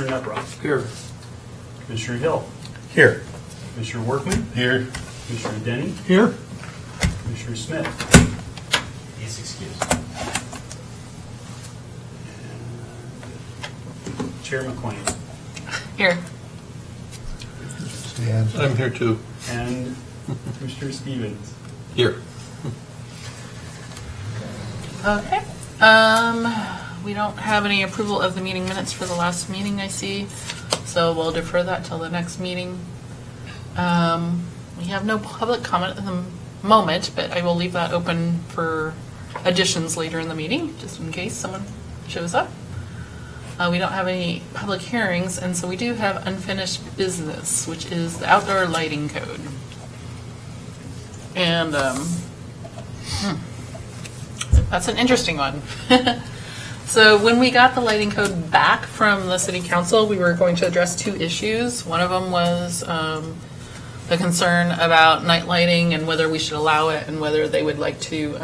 Commissioner Nuttbrock. Here. Commissioner Hill. Here. Commissioner Workman. Here. Commissioner Denny. Here. Commissioner Smith. He's excused. Chair McLean. Here. I'm here too. And Commissioner Stevens. Here. Okay. We don't have any approval of the meeting minutes for the last meeting, I see, so we'll defer that till the next meeting. We have no public comment at the moment, but I will leave that open for additions later in the meeting, just in case someone shows up. We don't have any public hearings, and so we do have unfinished business, which is the outdoor lighting code. And that's an interesting one. So when we got the lighting code back from the city council, we were going to address two issues. One of them was the concern about night lighting and whether we should allow it, and whether they would like to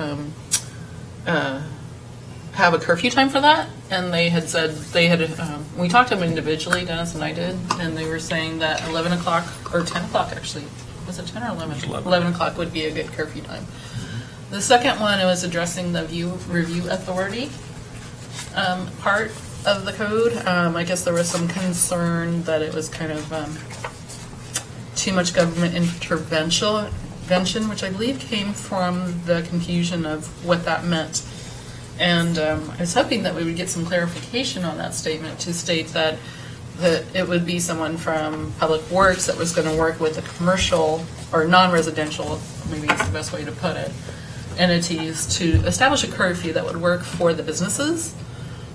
have a curfew time for that. And they had said they had, we talked to them individually, Dennis and I did, and they were saying that 11 o'clock, or 10 o'clock actually, was it 10 or 11? 11 o'clock would be a good curfew time. The second one was addressing the review authority part of the code. I guess there was some concern that it was kind of too much government intervention, which I believe came from the confusion of what that meant. And I was hoping that we would get some clarification on that statement, to state that it would be someone from Public Works that was going to work with the commercial or non-residential, maybe is the best way to put it, entities to establish a curfew that would work for the businesses,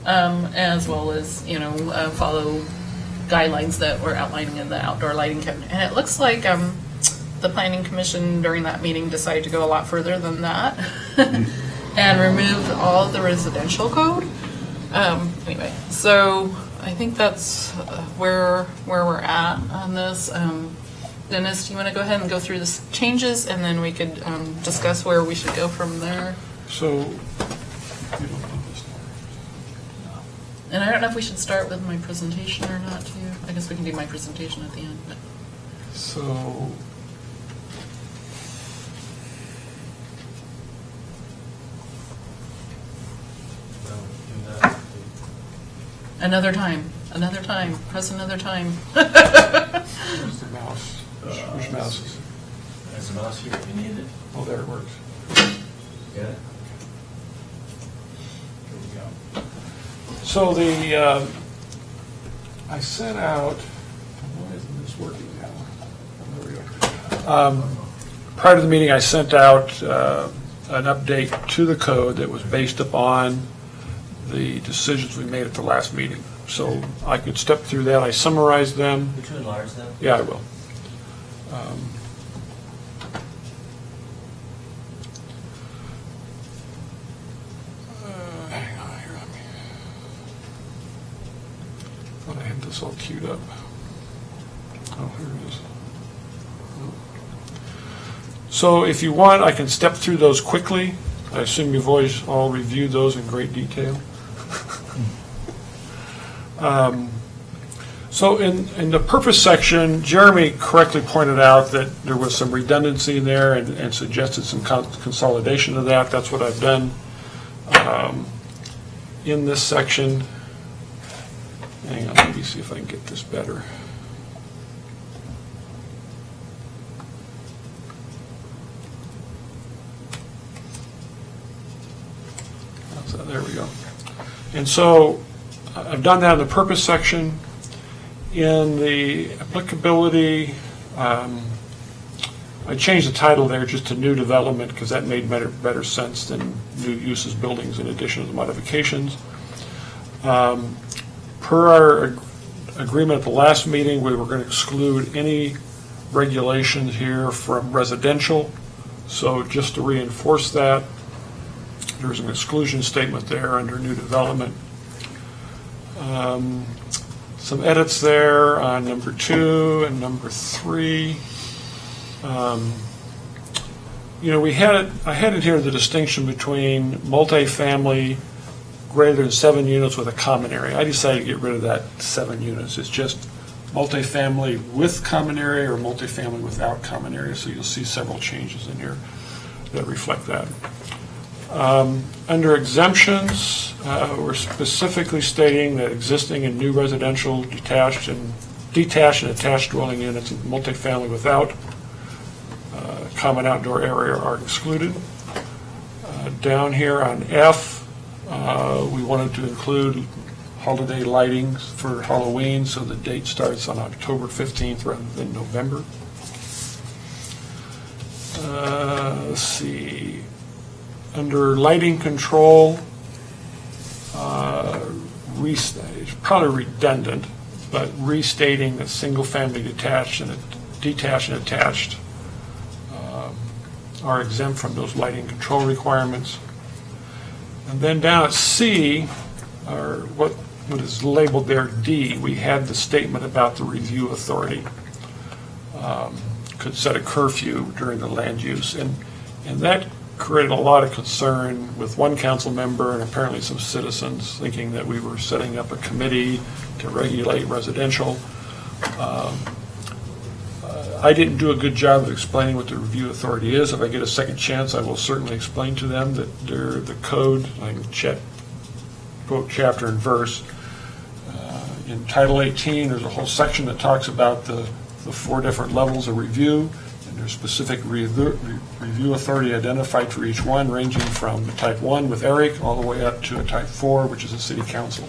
as well as, follow guidelines that were outlining in the outdoor lighting code. And it looks like the Planning Commission during that meeting decided to go a lot further than that and removed all of the residential code. Anyway, so I think that's where we're at on this. Dennis, do you want to go ahead and go through the changes, and then we could discuss where we should go from there? So, and I don't know if we should start with my presentation or not, too. I guess we can do my presentation at the end. But. So, Another time, press another time. where's the mouse? Which mouse is it? There's a mouse here if you need it. Oh, there it works. Get it? Here we go. So I sent out, why isn't this working now? Oh, there we go. Prior to the meeting, I sent out an update to the code that was based upon the decisions we made at the last meeting. So I could step through that. I summarized them. Would you enlarge them? Yeah, I will. Hang on here. I thought I had this all queued up. Oh, here it is. So if you want, I can step through those quickly. I assume you've always all reviewed those in great detail. So in the purpose section, Jeremy correctly pointed out that there was some redundancy in there and suggested some consolidation of that. That's what I've done in this section. Hang on, let me see if I can get this better. There we go. And so I've done that in the purpose section. In the applicability, I changed the title there just to new development because that made better sense than new uses, buildings, in addition to the modifications. Per our agreement at the last meeting, we were going to exclude any regulations here from residential. So just to reinforce that, there's an exclusion statement there under new development. Some edits there on number 2 and number 3. I had it here, the distinction between multifamily greater than 7 units with a common area. I decided to get rid of that 7 units. It's just multifamily with common area or multifamily without common area, so you'll see several changes in here that reflect that. Under exemptions, we're specifically stating that existing and new residential detached and attached dwelling units and multifamily without common outdoor area are excluded. Down here on F, we wanted to include holiday lighting for Halloween, so the date starts on October 15th rather than November. Let's see. Under lighting control, it's probably redundant, but restating that single-family detached and attached are exempt from those lighting control requirements. And then down at C, or what is labeled there D, we had the statement about the review authority could set a curfew during the land use, and that created a lot of concern with one council member and apparently some citizens thinking that we were setting up a committee to regulate residential. I didn't do a good job of explaining what the review authority is. If I get a second chance, I will certainly explain to them that they're the code. I can quote chapter and verse. In Title 18, there's a whole section that talks about the 4 different levels of review, and there's specific review authority identified for each one, ranging from type 1 with Eric all the way up to a type 4, which is a city council.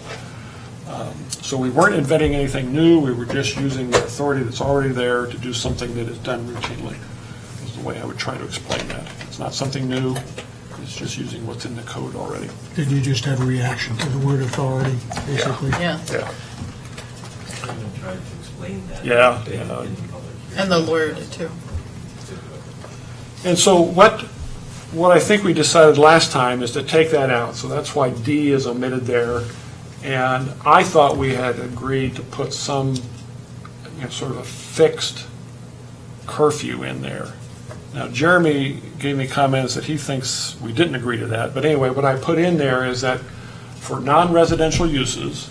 So we weren't inventing anything new. We were just using the authority that's already there to do something that is done routinely, is the way I would try to explain that. It's not something new. It's just using what's in the code already. Did you just have a reaction to the word authority, basically? Yeah. Yeah. I even tried to explain that. Yeah. in public hearing. And the lawyer did too. And so what I think we decided last time is to take that out. So that's why D is omitted there. And I thought we had agreed to put some, sort of a fixed curfew in there. Now, Jeremy gave me comments that he thinks we didn't agree to that. But anyway, what I put in there is that for non-residential uses,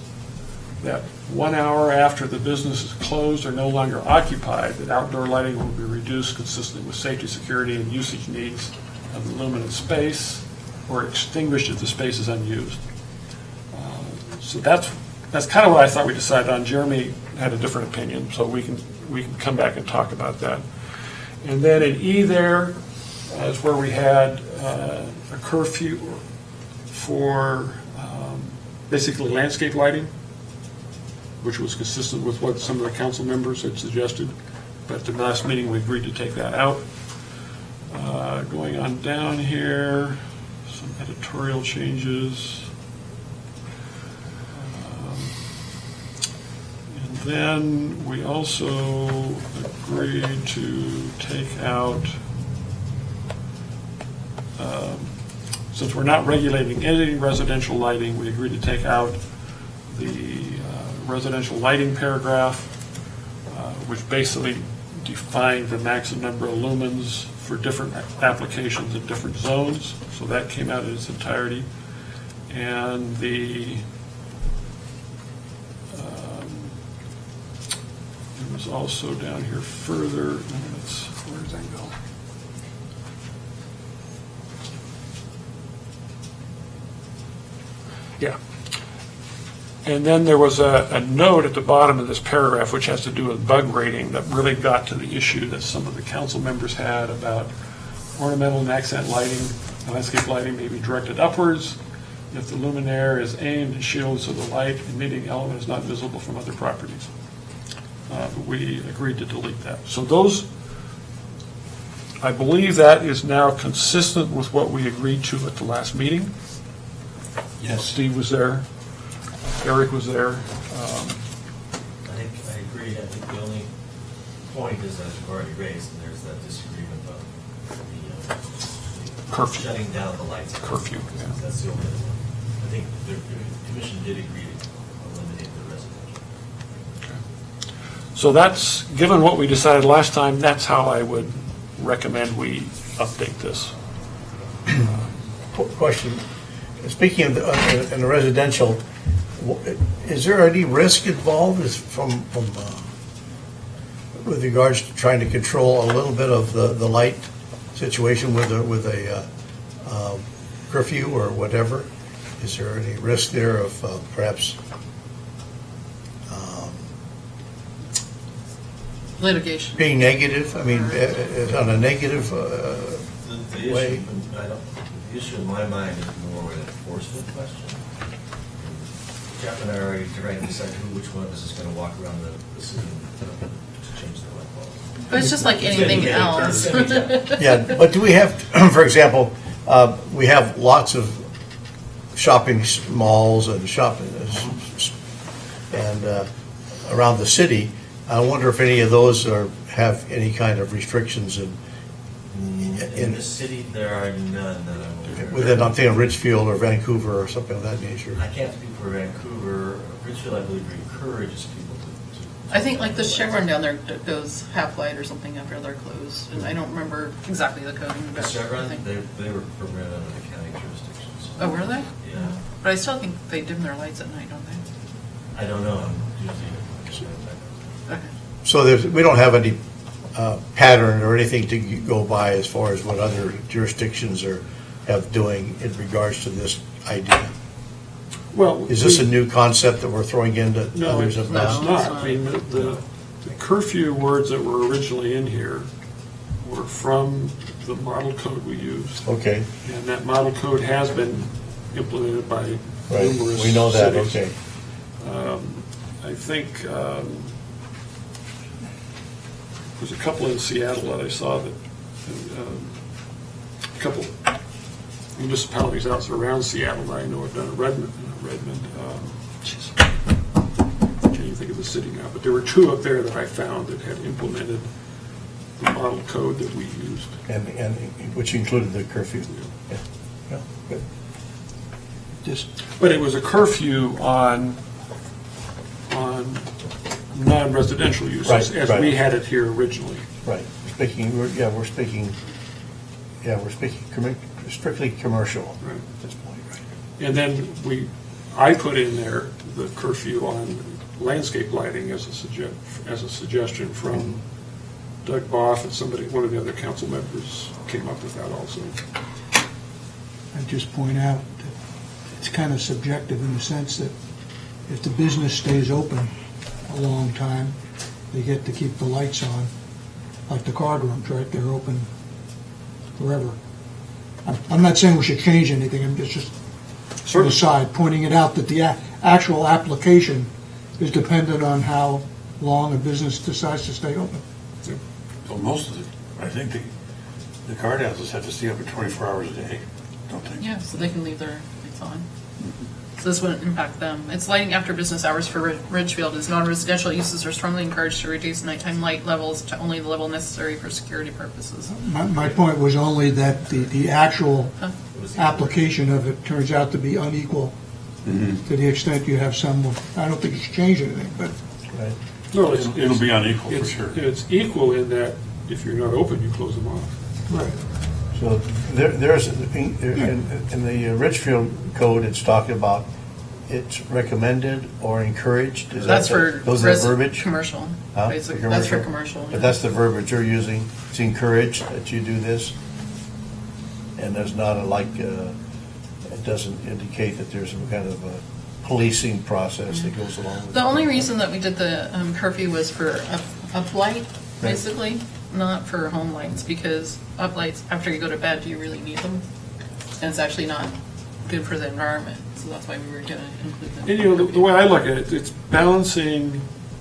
that 1 hour after the business is closed or no longer occupied, that outdoor lighting will be reduced consistent with safety, security, and usage needs of the luminous space, or extinguished if the space is unused. So that's kind of what I thought we decided on. Jeremy had a different opinion, so we can come back and talk about that. And then in E there is where we had a curfew for basically landscape lighting, which was consistent with what some of the council members had suggested. But at the last meeting, we agreed to take that out. Going on down here, some editorial changes. And then we also agreed to take out, since we're not regulating any residential lighting, we agreed to take out the residential lighting paragraph, which basically defined the maximum number of lumens for different applications in different zones. So that came out in its entirety. And it was also down here further. Where does that go? Yeah. And then there was a note at the bottom of this paragraph which has to do with bug rating that really got to the issue that some of the council members had about ornamental and accent lighting, landscape lighting may be directed upwards if the luminaire is aimed and shielded so the light emitting element is not visible from other properties. We agreed to delete that. So those, I believe that is now consistent with what we agreed to at the last meeting. Yes. Steve was there. Eric was there. I agree. I think the only point is, as you've already raised, and there's that disagreement about the Curfew. shutting down the lights. Curfew, yeah. That's the only one. I think the commission did agree to eliminate the residential. So that's, given what we decided last time, that's how I would recommend we update this. Question. speaking of in the residential, is there any risk involved with regards to trying to control a little bit of the light situation with a curfew or whatever? Is there any risk there of perhaps Litigation. being negative? I mean, on a negative The way? issue, the issue in my mind is more an enforcement question. Jeff and I are already trying to decide which one of us is going to walk around the city to change the light bulb. But it's just like anything else. Yeah, but do we have, for example, we have lots of shopping malls and shopping and around the city. I wonder if any of those have any kind of restrictions In the city, there are none that I'm aware of. within, I'm thinking Richfield or Vancouver or something of that nature. I can't speak for Vancouver. Richfield, I believe, encourages people to. I think like the Chevron down there goes half light or something after they're closed, and I don't remember exactly the coding. The but I Chevron, think- they were permitted under the county jurisdictions. Oh, were they? Yeah. But I still think they dim their lights at night, don't they? I don't know. I'm usually. Okay. So we don't have any pattern or anything to go by as far as what other jurisdictions have doing in regards to this idea. Well, Is this a new concept that we're throwing into No, others it's have not. not? I mean, the curfew words that were originally in here were from the model code we used. Okay, And that model code has been implemented by right, numerous we know that, cities. okay. I think there's a couple in Seattle that I saw that, a couple municipalities out around Seattle that I know have done it. Redmond, can't even think of the city now, but there were two up there that I found that had implemented the model code that we used. And which included the curfew. Yeah, yeah, good. But it was a curfew on non-residential uses, Right, as right. we had it here originally. Right, we're speaking strictly commercial Right. at this point, right? And then I put in there the curfew on landscape lighting as a suggestion from Doug Boff, and one of the other council members came up with that also. I'd just point out that it's kind of subjective in the sense that if the business stays open a long time, they get to keep the lights on, like the card rooms, right? They're open forever. I'm not saying we should change anything, I'm just to the side, pointing it out that the actual application is dependent on how long a business decides to stay open. Well, most of I think the card houses have to stay open 24 hours a day, don't they? Yeah, so they can leave their lights on. So this wouldn't impact them. It's lighting after business hours for Ridgefield is non-residential uses are strongly encouraged to reduce nighttime light levels to only the level necessary for security purposes. My point was only that the actual application of it turns out to be unequal to the extent you have some, I don't think it's changed anything, but Right. No, It'll be unequal for it's- sure. It's equal in that if you're not open, you close them off. right. So there's, in the Richfield code, it's talking about it's recommended or encouraged? Is That's that for those are verbiage? commercial, Huh? basically. That's for commercial. But that's the verbiage you're using, it's encouraged that you do this? And there's not it doesn't indicate that there's some kind of a policing process that goes along with it? The only reason that we did the curfew was for uplight, basically, not for home lights, because uplights, after you go to bed, do you really need them? And it's actually not good for the environment, so that's why we were going to include them. And, you know, the way I look at it, it's balancing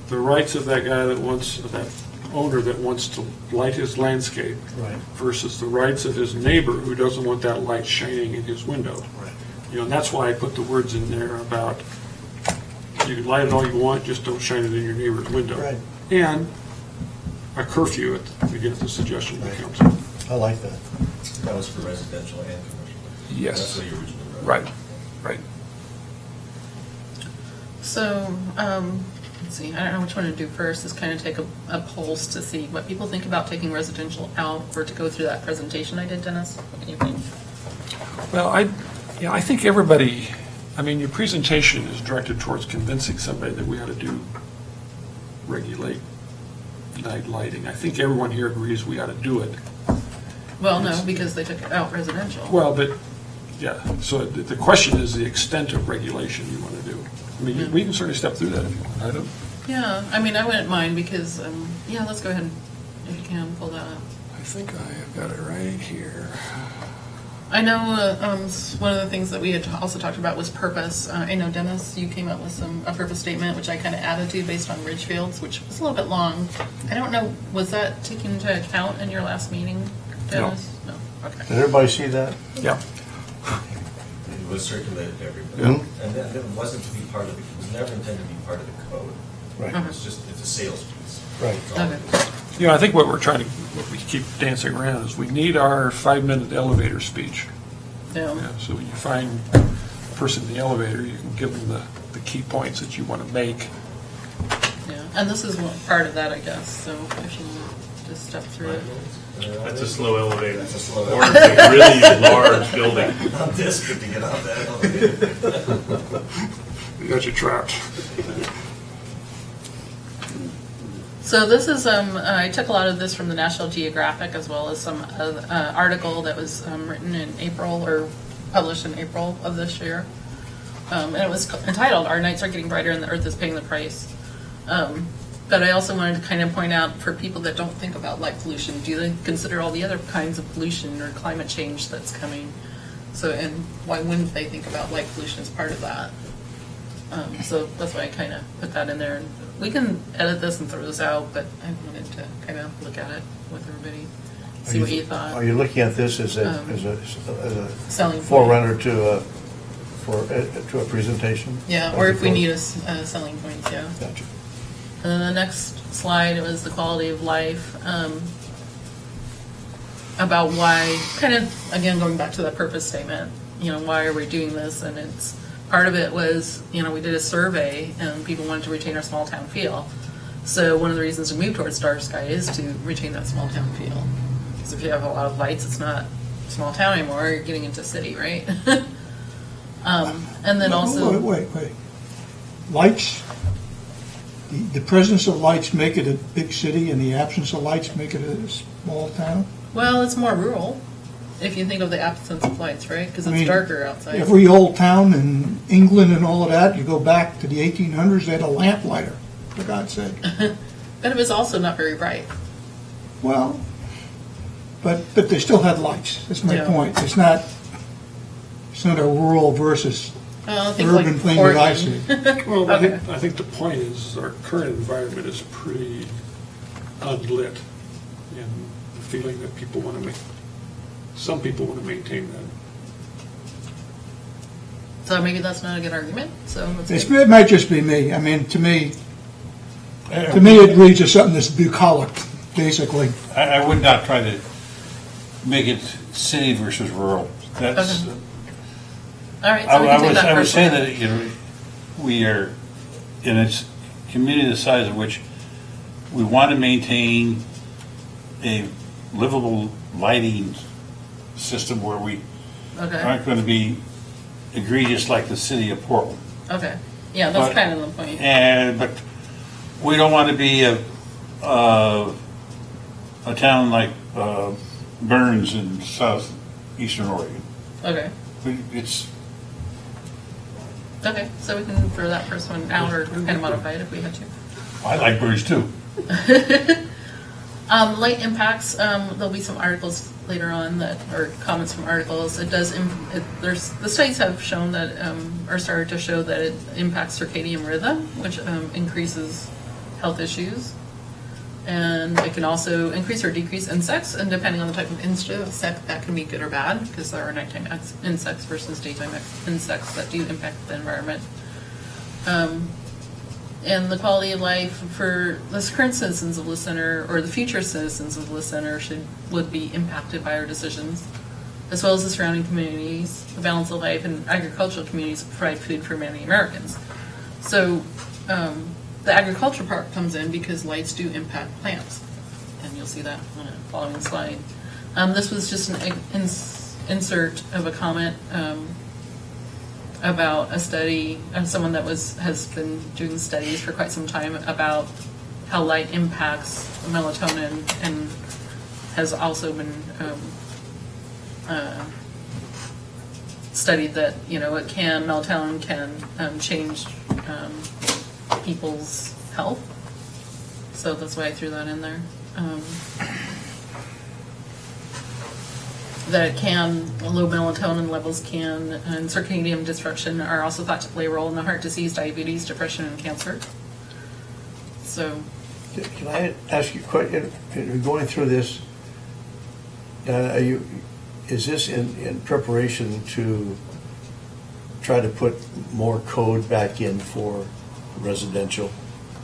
the rights of that guy that owner that wants to light his landscape Right. versus the rights of his neighbor who doesn't want that light shining in his window. Right. You know, and that's why I put the words in there about you can light it all you want, just don't shine it in your neighbor's window. Right. And a curfew, again, the suggestion of the Right. council. I like that. That was for residential and commercial. Yes. That's what you originally wrote. Right. So, let's see, I don't know which one to do first, is kind of take a pulse to see what people think about taking residential out, or to go through that presentation I did, Dennis. What do you think? Well, Yeah, I think everybody, I mean, your presentation is directed towards convincing somebody that we ought to regulate night lighting. I think everyone here agrees we ought to do it. Well, no, because they took it out residential. Well, but, yeah, so the question is the extent of regulation you want to do. I mean, we can certainly step through that if you want. I don't, Yeah, I mean, I wouldn't mind because, yeah, let's go ahead if you can pull that up. I think I have got it right here. I know one of the things that we had also talked about was purpose. I know, Dennis, you came up with a purpose statement, which I kind of added to based on Ridgefields, which was a little bit long. I don't know, was that taken into account in your last meeting, Dennis? No. Okay. Did everybody see that? Yeah. It was circulated to everybody. Yeah. And that wasn't to be part of it was never intended to be part of the code. Right. It's a sales piece. Right. It's all it Okay. is. You know, I think what we keep dancing around is we need our 5-minute elevator speech. Yeah. Yeah, so when you find a person in the elevator, you can give them the key points that you want to make. Yeah. And this is part of that, I guess. So if you just step through it. That's a slow elevator. That's a slow Or it's a really large building. I'm desperate to get out that elevator. We got you trapped. So this is, I took a lot of this from the National Geographic as well as some article that was written in April or published in April of this year. And it was entitled, "Our Nights Are Getting Brighter and the Earth is Paying the Price." But I also wanted to kind of point out for people that don't think about light pollution, do they consider all the other kinds of pollution or climate change that's coming? So, and why wouldn't they think about light pollution as part of that? So that's why I kind of put that in there. And we can edit this and throw this out, but I wanted to kind of look at it with everybody, see what you thought. Are you looking at this as a Selling point. forerunner to a presentation? Yeah, or if we need a selling points, yeah. Gotcha. And then the next slide was the quality of life, about why, kind of, again, going back to that purpose statement, why are we doing this? And it's, part of it was, we did a survey and people wanted to retain our small town feel. So one of the reasons to move towards dark sky is to retain that small town feel. Because if you have a lot of lights, it's not small town anymore, you're getting into city, right? And then also... Wait. Lights, the presence of lights make it a big city, and the absence of lights make it a small town? Well, it's more rural, if you think of the absence of lights, right? Because it's darker outside. Every old town in England and all of that, you go back to the 1800s, they had a lamplighter, for God's sake. But it was also not very bright. Well, but they still had lights, that's my Yeah. point. It's not a rural versus Well, I think urban like thing that I Portland. see. Well, Okay. I think the point is our current environment is pretty unlit, and the feeling that some people want to maintain that. So maybe that's not a good argument. So let's It might just be me. I mean, to me, it reads as something that's bucolic, basically. I would not try to make it city versus rural. That's, Okay. All right. So we can take that I would first say one. that, we are in a community the size of which we want to maintain a livable lighting system where we Okay. aren't going to be egregious like the city of Portland. Okay. Yeah, that's But- kind of the point. But we don't want to be a town like Burns in southeastern Oregon. Okay. It's, Okay. So we can throw that first one out or kind of modify it if we had to. I like Burns too. Light impacts. There'll be some articles later on or comments from articles. It does. The studies have shown that, or started to show that it impacts circadian rhythm, which increases health issues, and it can also increase or decrease insects. And depending on the type of insect, that can be good or bad because there are nighttime insects versus daytime insects that do impact the environment. And the quality of life for the current citizens of Bliss Center or the future citizens of Bliss Center would be impacted by our decisions, as well as the surrounding communities, the balance of life, and agricultural communities provide food for many Americans. So the agriculture part comes in because lights do impact plants, and you'll see that on a following slide. This was just an insert of a comment about a study, someone that has been doing studies for quite some time about how light impacts melatonin, and has also been studied that, melatonin can change people's health. So that's why I threw that in there. Low melatonin levels and circadian disruption are also thought to play a role in the heart disease, diabetes, depression, and cancer. So, Can I ask you a question? Going through this, is this in preparation to try to put more code back in for residential?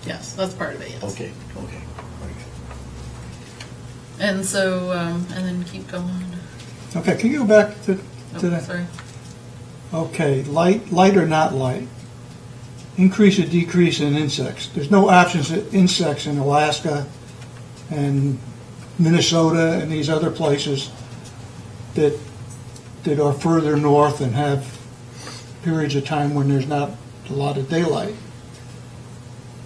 yes, that's part of it, yes. Okay. And so, and then keep going. Okay, can you go back to Oh, that? sorry. Okay, light or not light? Increase or decrease in insects? There's no absence of insects in Alaska and Minnesota and these other places that are further north and have periods of time when there's not a lot of daylight.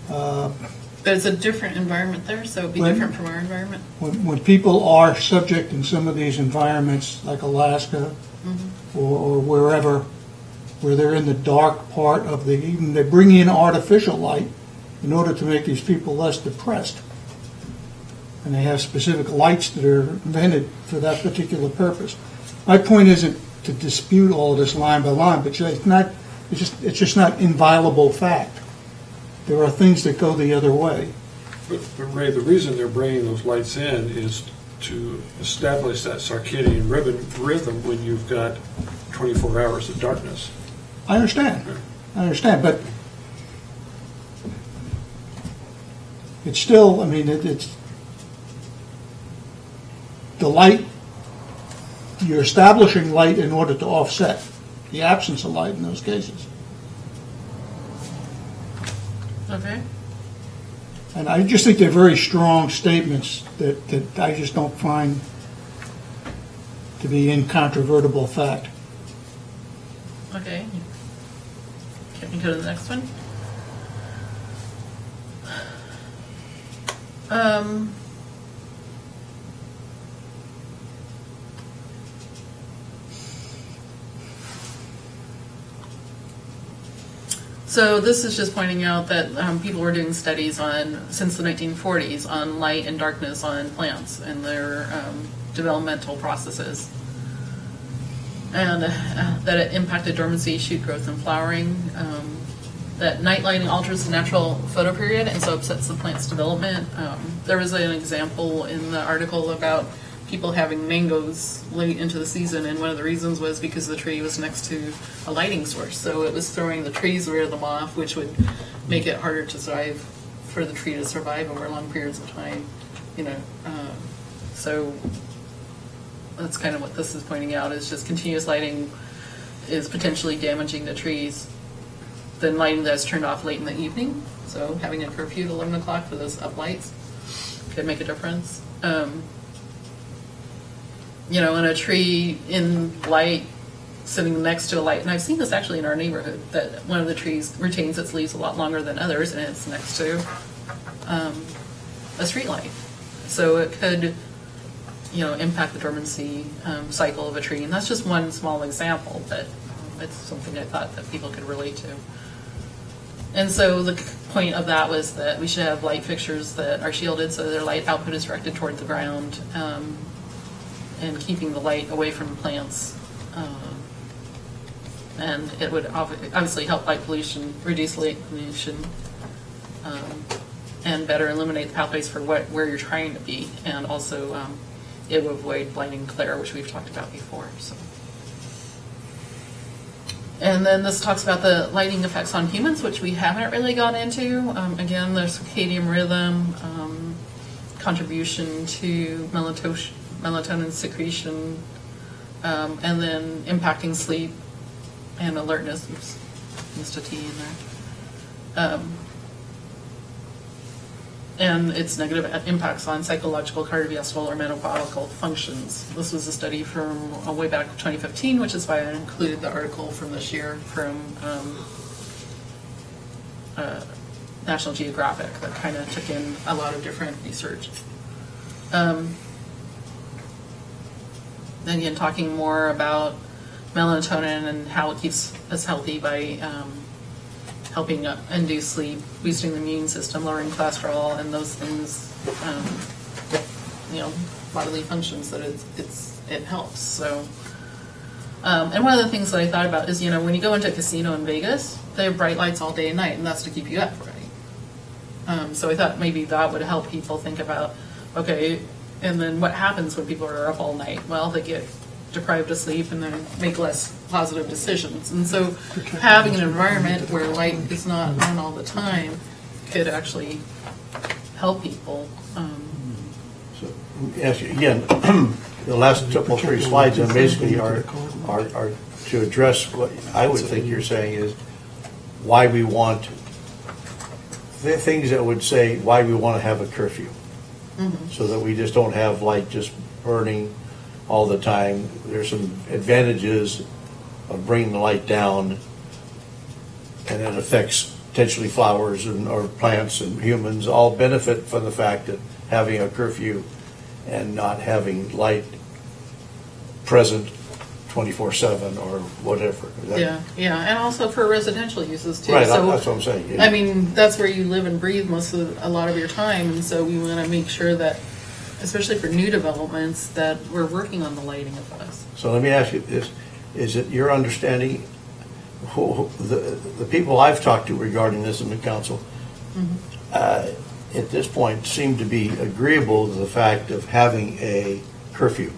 But it's a different environment there, so it'd be Right. different from our environment. When people are subject in some of these environments, like Alaska or wherever, where they're in the dark part of even they bring in artificial light in order to make these people less depressed. And they have specific lights that are invented for that particular purpose. My point isn't to dispute all of this line by line, but it's just not inviolable fact. There are things that go the other way. But Ray, the reason they're bringing those lights in is to establish that circadian rhythm when you've got 24 hours of darkness. I understand, but it's still, it's the light, you're establishing light in order to offset the absence of light in those cases. Okay. And I just think they're very strong statements that I just don't find to be incontrovertible fact. Okay. Can we go to the next one? So this is just pointing out that people were doing studies since the 1940s on light and darkness on plants and their developmental processes. And that it impacted dormancy, shoot growth, and flowering. That night lighting alters the natural photoperiod and so upsets the plant's development. There was an example in the article about people having mangoes late into the season, and one of the reasons was because the tree was next to a lighting source. So it was throwing the trees near them off, which would make it harder to survive, for the tree to survive over long periods of time. So that's kind of what this is pointing out, is just continuous lighting is potentially damaging the trees. Then lighting that's turned off late in the evening, so having a curfew at 11 o'clock for those uplights could make a difference. In a tree in light sitting next to a light, and I've seen this actually in our neighborhood, that one of the trees retains its leaves a lot longer than others, and it's next to a street light. So it could impact the dormancy cycle of a tree. And that's just one small example, but it's something I thought that people could relate to. And so the point of that was that we should have light fixtures that are shielded so their light output is directed toward the ground, and keeping the light away from plants. And it would obviously help light pollution, reduce light pollution, and better illuminate the pathways for where you're trying to be. And also, it would avoid blinding glare, which we've talked about before. So. And then this talks about the lighting effects on humans, which we haven't really gone into. Again, the circadian rhythm, contribution to melatonin secretion, and then impacting sleep and alertness. Oops, missed a T in there. and its negative impacts on psychological, cardiovascular, or metabolical functions. This was a study from way back 2015, which is why I included the article from this year from National Geographic that kind of took in a lot of different research. And again, talking more about melatonin and how it keeps us healthy by helping induce sleep, boosting the immune system, lowering cholesterol, and those things, bodily functions that it helps. So, and one of the things that I thought about is, when you go into a casino in Vegas, they have bright lights all day and night, and that's to keep you up, right? So I thought maybe that would help people think about, okay, and then what happens when people are up all night? Well, they get deprived of sleep and then make less positive decisions. And so having an environment where light is not on all the time could actually help people. So, yes, again, the last couple, 3 slides and basically are to address what I would think you're saying is why we want, the things that would say why we want to have a curfew. So that we just don't have light just burning all the time. There's some advantages of bringing the light down, and it affects potentially flowers or plants and humans all benefit from the fact that having a curfew and not having light present 24/7 or whatever. Yeah, and also for residential uses too. Right, So, that's what I'm saying. Yeah. I mean, that's where you live and breathe a lot of your time, and so we want to make sure that, especially for new developments, that we're working on the lighting of us. So let me ask you this, is it your understanding, the people I've talked to regarding this in the council, at this point seem to be agreeable to the fact of having a curfew?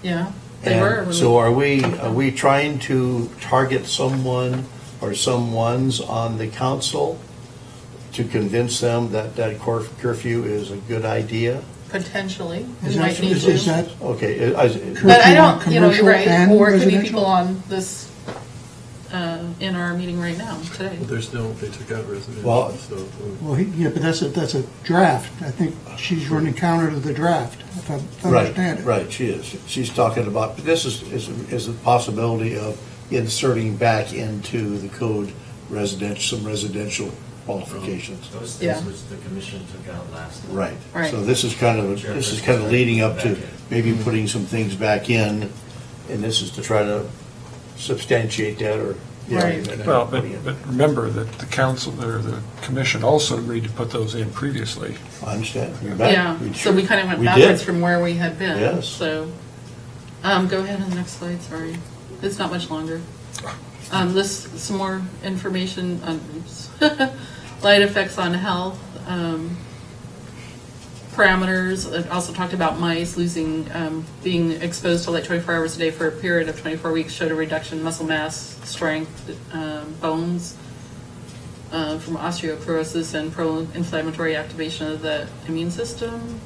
Yeah, they were. And so are we trying to target someone or someones on the council to convince them that curfew is a good idea? Potentially, we Is might that, need is to. that Okay. But I don't, curfew on you're commercial right, and or it could be residential? people on this, in our meeting right now, today. But they took out residential, Well- so. Well, yeah, but that's a draft. I think she's running counter to the draft, if I Right, understand it. right, she is. She's talking about, but this is a possibility of inserting back into the code some residential qualifications. Those Yeah. things which the commission took out last time. Right. Right. So this is kind of leading up to maybe putting some things back in, and this is to try to substantiate that or. yeah, Right. Well, but remember that the council, or the commission also agreed to put those in previously. I understand. You bet. Yeah, so we kind of went We backwards did. from where we had been. Yes. So, go ahead on the next slide, sorry. It's not much longer. This, some more information on, oops, light effects on health, parameters. It also talked about mice losing, being exposed to light 24 hours a day for a period of 24 weeks showed a reduction in muscle mass, strength, bones, from osteoporosis and pro-inflammatory activation of the immune system.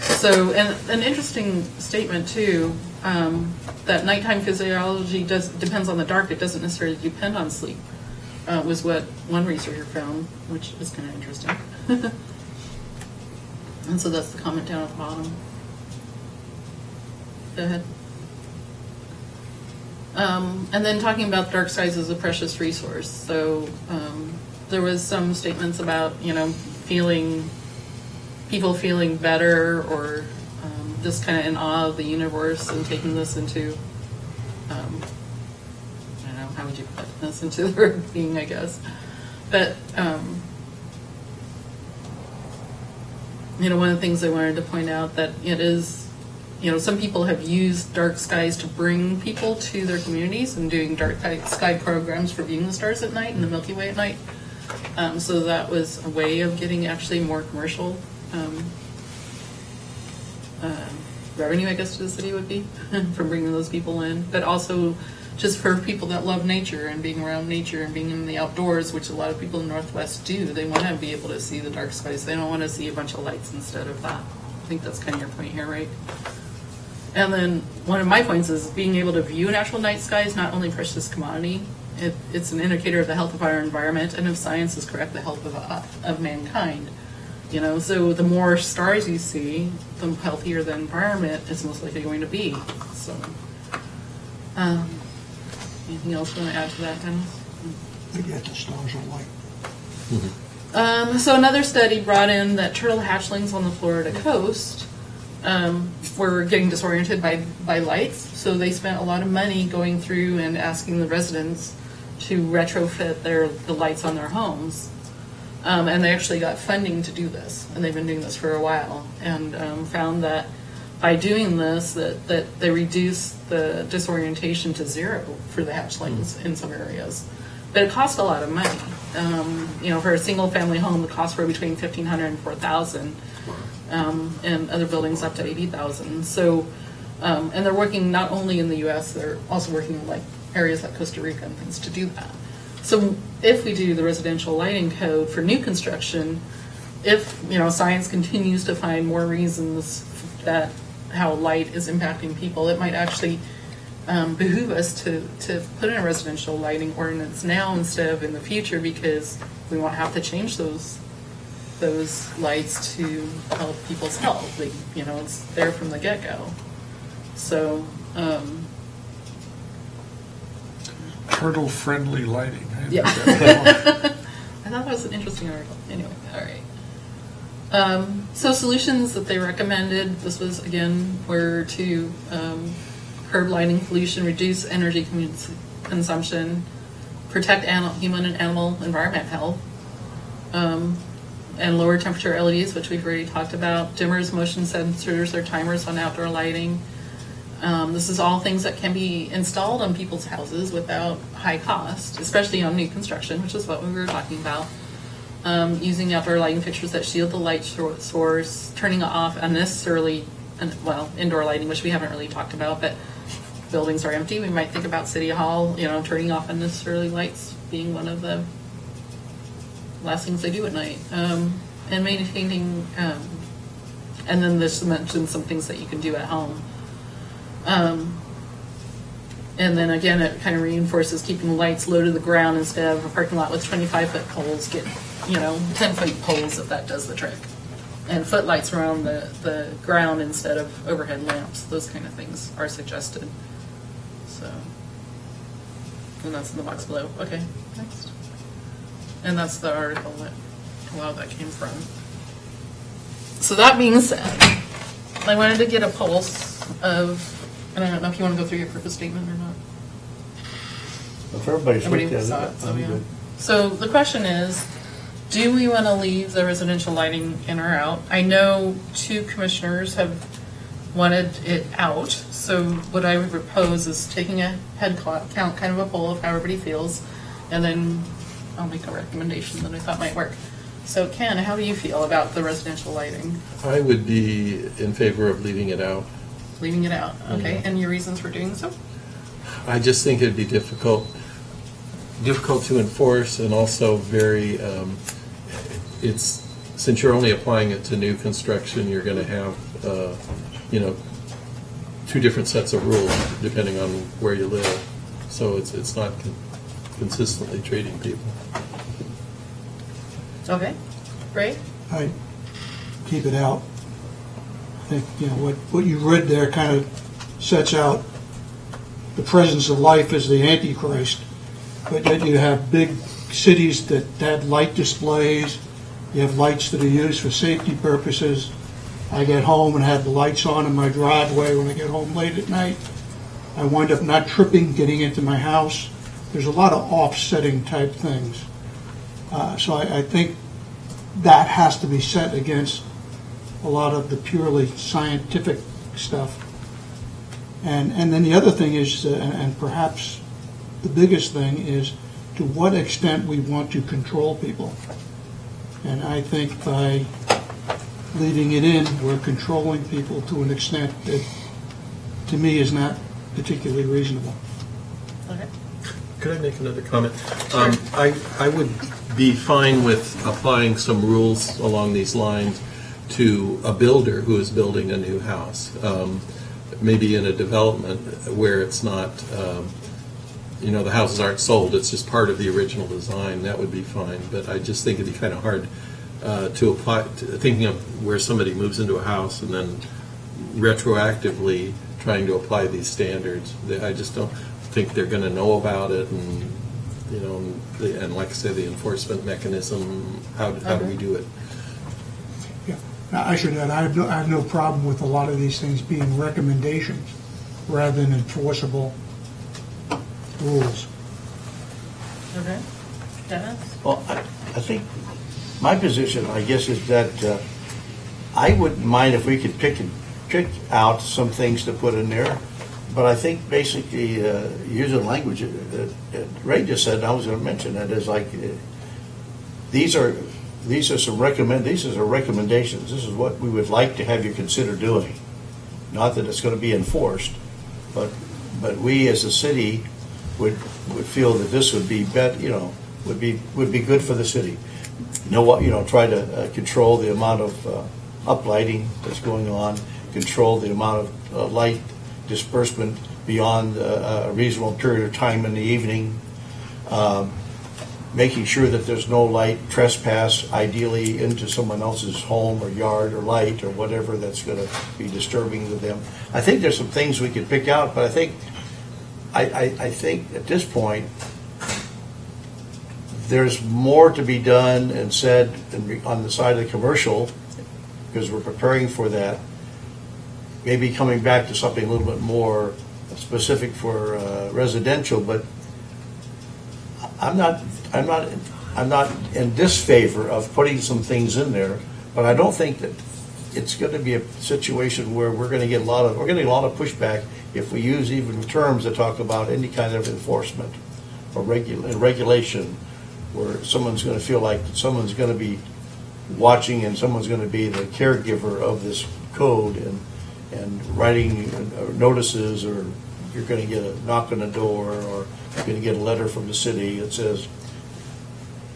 So, and an interesting statement too, that nighttime physiology depends on the dark. It doesn't necessarily depend on sleep, was what one researcher found, which is kind of interesting. And so that's the comment down at the bottom. Go ahead. And then talking about dark skies as a precious resource. So there was some statements about, people feeling better or just kind of in awe of the universe and taking this into, I don't know, how would you put this into their being, I guess. But, one of the things I wanted to point out that it is, some people have used dark skies to bring people to their communities and doing dark sky programs for viewing the stars at night and the Milky Way at night. So that was a way of getting actually more commercial revenue, I guess, to the city would be from bringing those people in, but also just for people that love nature and being around nature and being in the outdoors, which a lot of people in the Northwest do. They want to be able to see the dark skies. They don't want to see a bunch of lights instead of that. I think that's kind of your point here, right? And then one of my points is being able to view an actual night sky is not only a precious commodity, It's an indicator of the health of our environment, and if science is correct, the health of mankind. You know, so the more stars you see, the healthier the environment is most likely going to be. So, anything else you want to add to that, Dennis? Maybe at the stars are light. So another study brought in that turtle hatchlings on the Florida coast were getting disoriented by lights. So they spent a lot of money going through and asking the residents to retrofit the lights on their homes. And they actually got funding to do this, and they've been doing this for a while, and found that by doing this, that they reduced the disorientation to 0 for the hatchlings in some areas. But it cost a lot of money. You know, for a single-family home, the costs were between $1,500 and $4,000, and other buildings up to $80,000. So, and they're working not only in the U.S., they're also working in like areas like Costa Rica and things to do that. So if we do the residential lighting code for new construction, if, you know, science continues to find more reasons that how light is impacting people, it might actually behoove us to put in a residential lighting ordinance now instead of in the future, because we won't have to change those lights to help people's health. You know, it's there from the get-go. So, Turtle-friendly lighting. yeah. I thought that was an interesting article. Anyway, all right. So solutions that they recommended, this was, again, were to curb lighting pollution, reduce energy consumption, protect human and animal environment health, and lower temperature LEDs, which we've already talked about, dimmers, motion sensors, or timers on outdoor lighting. This is all things that can be installed on people's houses without high cost, especially on new construction, which is what we were talking about. Using outdoor lighting fixtures that shield the light source, turning off unnecessarily, indoor lighting, which we haven't really talked about, but buildings are empty. We might think about City Hall, you know, turning off unnecessarily lights being one of the last things they do at night. And maintaining, and then this mentions some things that you can do at home. And then again, it kind of reinforces keeping the lights low to the ground instead of a parking lot with 25-foot poles. Get, you know, 10-foot poles if that does the trick. And footlights around the ground instead of overhead lamps. Those kind of things are suggested. So, and that's in the box below. Okay, next. And that's the article that a lot of that came from. So that being said, I wanted to get a pulse of, and I don't know if you want to go through your purpose statement or not. If everybody's Everybody looked at saw it, it, so I'm yeah. good. So the question is, do we want to leave the residential lighting in or out? I know 2 commissioners have wanted it out, so what I would propose is taking a head count, kind of a poll of how everybody feels, and then I'll make a recommendation that I thought might work. So Ken, how do you feel about the residential lighting? I would be in favor of leaving it out. Leaving it out, okay, and your reasons for doing so? I just think it'd be difficult to enforce, and also very, since you're only applying it to new construction, you're going to have, 2 different sets of rules depending on where you live. So it's not consistently treating people. Okay, Ray? I keep it out. I think, you know, what you read there kind of sets out the presence of life as the Antichrist. But yet you have big cities that have light displays. You have lights that are used for safety purposes. I get home and have the lights on in my driveway when I get home late at night. I wind up not tripping getting into my house. There's a lot of offsetting type things. So I think that has to be set against a lot of the purely scientific stuff. And then the other thing is, and perhaps the biggest thing is, to what extent we want to control people. And I think by leaving it in, we're controlling people to an extent that, to me, is not particularly reasonable. Okay. Could I make another comment? I would be fine with applying some rules along these lines to a builder who is building a new house. Maybe in a development where it's not, the houses aren't sold, it's just part of the original design, that would be fine. But I just think it'd be kind of hard to apply, thinking of where somebody moves into a house and then retroactively trying to apply these standards. I just don't think they're going to know about it, and and like I said, the enforcement mechanism. How do we do it? Yeah, I should add, I have no problem with a lot of these things being recommendations rather than enforceable rules. Okay. Dennis? Well, I think my position, I guess, is that I wouldn't mind if we could pick out some things to put in there, but I think basically using language that Ray just said, and I was going to mention that, is like these are recommendations. This is what we would like to have you consider doing. Not that it's going to be enforced, but we as a city would feel that this would be would be good for the city. Try to control the amount of uplighting that's going on, control the amount of light disbursement beyond a reasonable period of time in the evening, making sure that there's no light trespass, ideally into someone else's home or yard or light or whatever that's going to be disturbing to them. I think there's some things we could pick out, but I think at this point there's more to be done and said on the side of the commercial, because we're preparing for that. Maybe coming back to something a little bit more specific for residential, but I'm not in disfavor of putting some things in there, but I don't think that it's going to be a situation where we're going to get a lot of pushback if we use even terms that talk about any kind of enforcement or regulation, where someone's going to feel like someone's going to be watching and someone's going to be the caregiver of this code and writing notices, or you're going to get a knock on the door, or you're going to get a letter from the city that says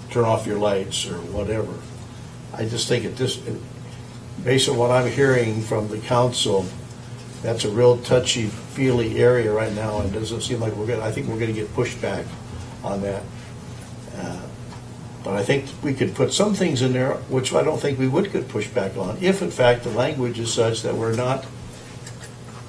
turn off your lights or whatever. I just think based on what I'm hearing from the council, that's a real touchy-feely area right now, and it doesn't seem like I think we're going to get pushback on that. But I think we could put some things in there which I don't think we would get pushback on, if in fact the language is such that we're not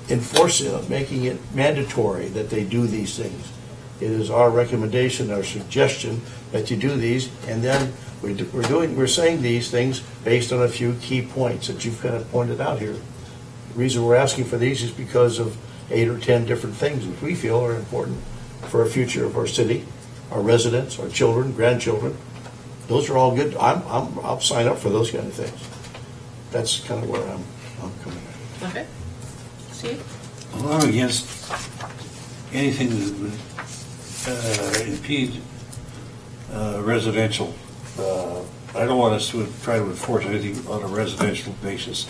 enforcing it, making it mandatory that they do these things. It is our recommendation, our suggestion that you do these, and then we're saying these things based on a few key points that you've kind of pointed out here. The reason we're asking for these is because of 8 or 10 different things which we feel are important for our future of our city, our residents, our children, grandchildren. Those are all good. I'll sign up for those kind of things. That's kind of where I'm coming at. Okay. Steve? Well, I'm against anything that would impede residential. I don't want us to try to enforce anything on a residential basis.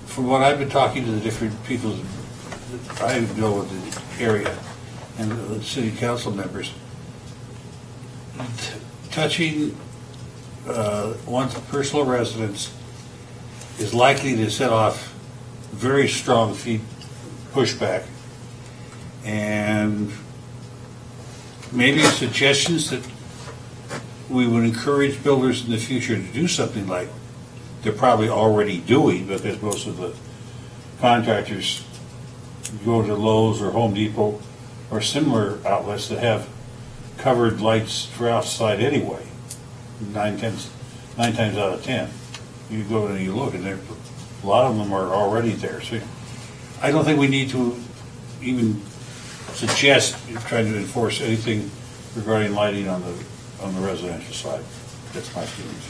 From what I've been talking to the different people that I know in the area and the city council members, touching one's personal residence is likely to set off very strong pushback, and maybe suggestions that we would encourage builders in the future to do something like they're probably already doing, because most of the contractors go to Lowe's or Home Depot or similar outlets that have covered lights for outside anyway. 9 times out of 10, you go and you look, and a lot of them are already there. So I don't think we need to even suggest trying to enforce anything regarding lighting on the residential side. That's my feelings.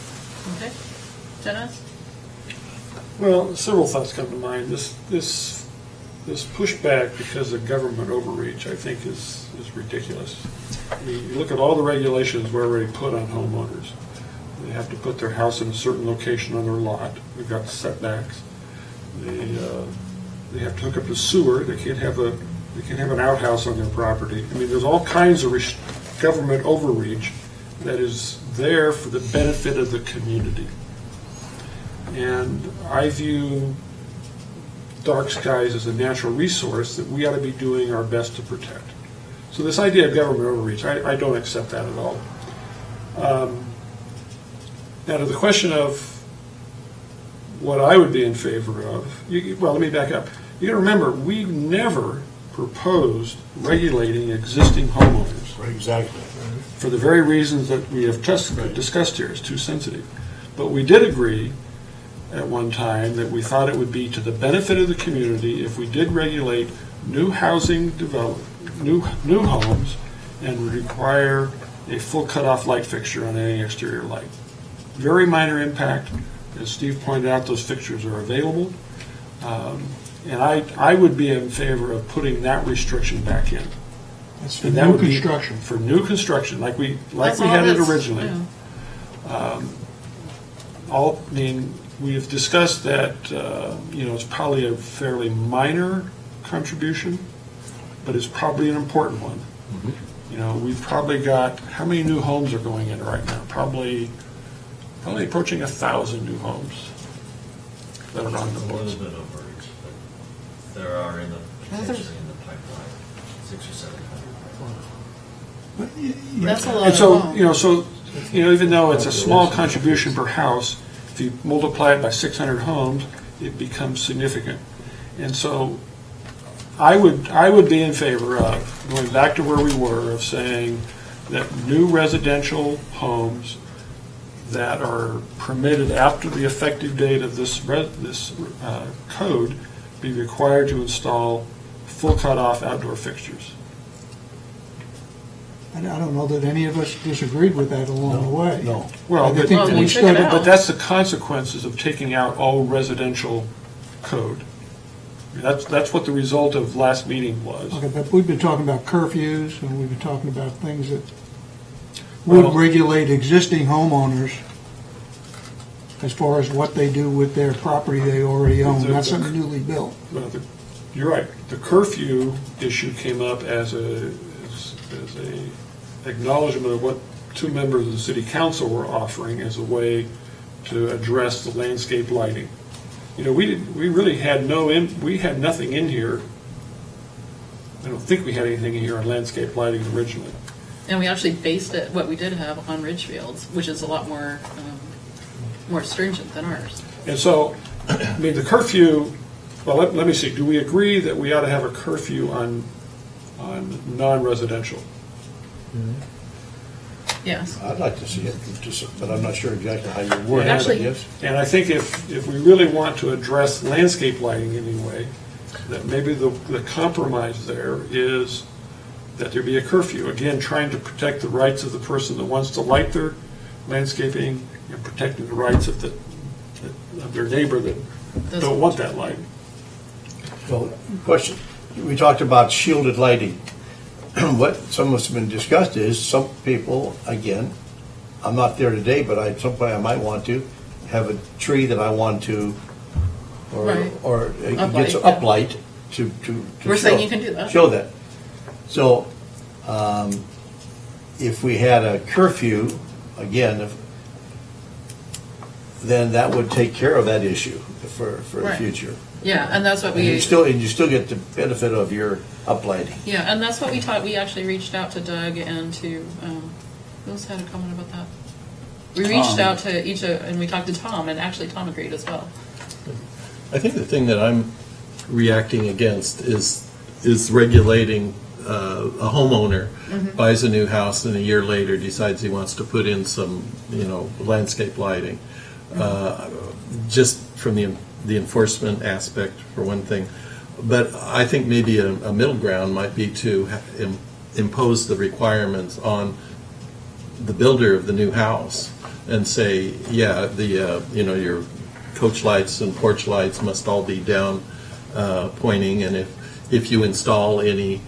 Okay. Dennis? Well, several thoughts come to mind. This pushback because of government overreach, I think, is ridiculous. I mean, you look at all the regulations we're already put on homeowners. They have to put their house in a certain location on their lot. We've got setbacks. They have to hook up to sewer. They can't have an outhouse on their property. I mean, there's all kinds of government overreach that is there for the benefit of the community. And I view dark skies as a natural resource that we ought to be doing our best to protect. So this idea of government overreach, I don't accept that at all. Now to the question of what I would be in favor of, well, let me back up. You gotta remember, we never proposed regulating existing homeowners Right, exactly. for the very reasons that we have just discussed here. It's too sensitive. But we did agree at one time that we thought it would be to the benefit of the community if we did regulate new housing development, new homes, and would require a full cutoff light fixture on any exterior light. Very minor impact. As Steve pointed out, those fixtures are available. And I would be in favor of putting that restriction back in. That's for And that new would be construction. For new construction, like we That's all had it this, originally. yeah. We've discussed that, it's probably a fairly minor contribution, but it's probably an important one. We've probably got, how many new homes are going in right now? Probably approaching 1,000 new homes that are on the It's a books. little bit overreach, but there are potentially in the pipeline, 600 or 700. That's a lot And of so, homes. even though it's a small contribution per house, if you multiply it by 600 homes, it becomes significant. And so I would be in favor of going back to where we were, of saying that new residential homes that are permitted after the effective date of this code be required to install full cutoff outdoor fixtures. And I don't know that any of us disagreed with that along the way. No. Well, I but, think Well, that we we took it started, out. but that's the consequences of taking out all residential code. That's what the result of last meeting was. okay, but we've been talking about curfews, and we've been talking about things that Well- would regulate existing homeowners as far as what they do with their property they already own, not something newly built. Well, you're right. The curfew issue came up as a acknowledgement of what two members of the city council were offering as a way to address the landscape lighting. We really had we had nothing in here. I don't think we had anything in here on landscape lighting originally. And we actually based it, what we did have, on Ridgefields, which is a lot more stringent than ours. And so, the curfew, well, let me see, do we agree that we ought to have a curfew on non-residential? Yes. I'd like to see it, but I'm not sure exactly how you word it, I Actually- guess. And I think if we really want to address landscape lighting anyway, that maybe the compromise there is that there be a curfew. Again, trying to protect the rights of the person that wants to light their landscaping and protecting the rights of their neighbor that don't want that light. Well, question, we talked about shielded lighting. What some has been discussed is some people, again, I'm not there today, but at some point I might want to have a tree that I want to, Right. or it gets Uplight, uplight to We're show- saying you can do that. Show that. So, if we had a curfew, again, then that would take care of that issue for the Right. future. Yeah, and that's what And we. you still get the benefit of your uplighting. Yeah, and that's what we taught. We actually reached out to Doug and to, who else had a comment about that? We reached out to each, and we talked to Tom, and actually Tom agreed as well. I think the thing that I'm reacting against is regulating a homeowner buys a new house and a year later decides he wants to put in some, landscape lighting. Just from the enforcement aspect, for one thing. But I think maybe a middle ground might be to impose the requirements on the builder of the new house and say, yeah, your coach lights and porch lights must all be down pointing, and if you install any,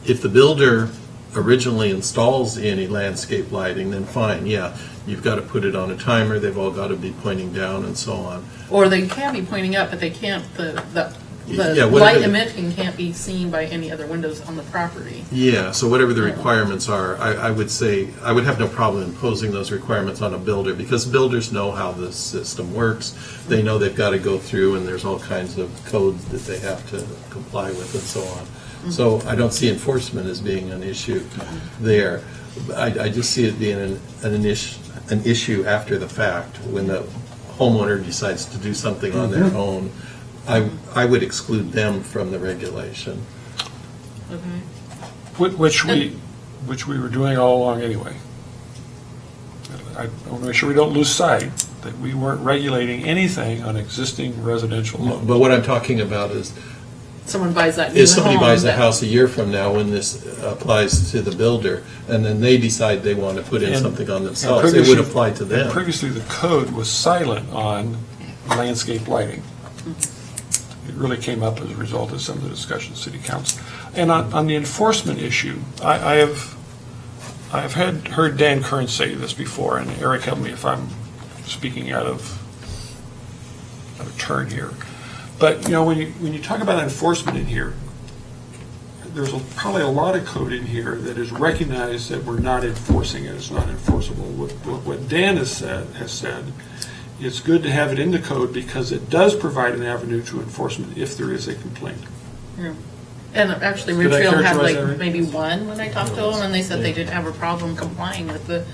if the builder originally installs any landscape lighting, then fine, yeah, you've got to put it on a timer, they've all got to be pointing down and so on. Or they can be pointing up, but they can't, the Yeah, whatever light the- emitting can't be seen by any other windows on the property. Yeah, so whatever the requirements are, I would say, I would have no problem imposing those requirements on a builder, because builders know how the system works. They know they've got to go through, and there's all kinds of codes that they have to comply with and so on. So I don't see enforcement as being an issue there. I just see it being an issue after the fact, when the homeowner decides to do something on their own. I would exclude them from the regulation. Okay. Which we were doing all along anyway. I want to make sure we don't lose sight that we weren't regulating anything on existing residential homes. But what I'm talking about is Someone buys that new if somebody home buys a that- house a year from now when this applies to the builder, and then they decide they want to put in And- something on and themselves, it previously- would apply to and them. Previously, the code was silent on landscape lighting. It really came up as a result of some of the discussion at City Council. And on the enforcement issue, I've heard Dan Kern say this before, and Eric, help me if I'm speaking out of turn here. But, when you talk about enforcement in here, there's probably a lot of code in here that is recognized that we're not enforcing it, it's not enforceable. What Dan has said, it's good to have it in the code because it does provide an avenue to enforcement if there is a complaint. Yeah. And actually, Did I Ridgefield had characterize like that right? maybe one when I talked to them, and they said they didn't have a problem complying with the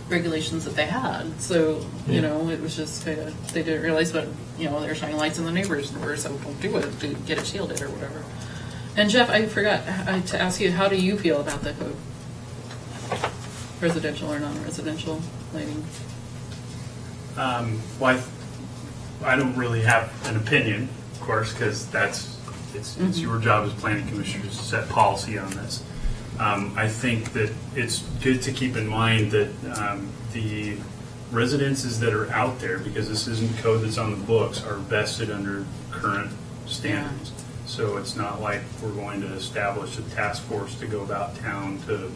regulations that they had. So, it was just kind of, they didn't realize what, they were shining lights in the neighbors' doors, so don't do it, to get it shielded or whatever. And Jeff, I forgot to ask you, how do you feel about the code? Residential or non-residential lighting? Well, I don't really have an opinion, of course, because it's your job as planning commissioners to set policy on this. I think that it's good to keep in mind that the residences that are out there, because this isn't code that's on the books, are vested under current standards. So it's not like we're going to establish a task force to go about town to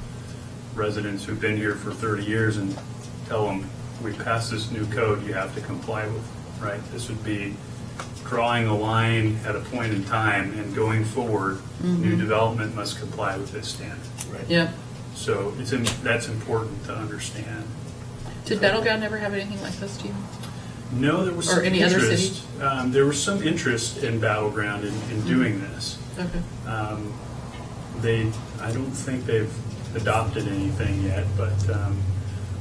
residents who've been here for 30 years and tell them, we passed this new code you have to comply with, right? This would be drawing a line at a point in time and going forward, new development must comply with this standard. Right. Yeah. So that's important to understand. Did Battleground ever have anything like this, do you? No, there was Or some any other interest. There was some interest in Battleground in doing this. Okay. I don't think they've adopted anything yet, but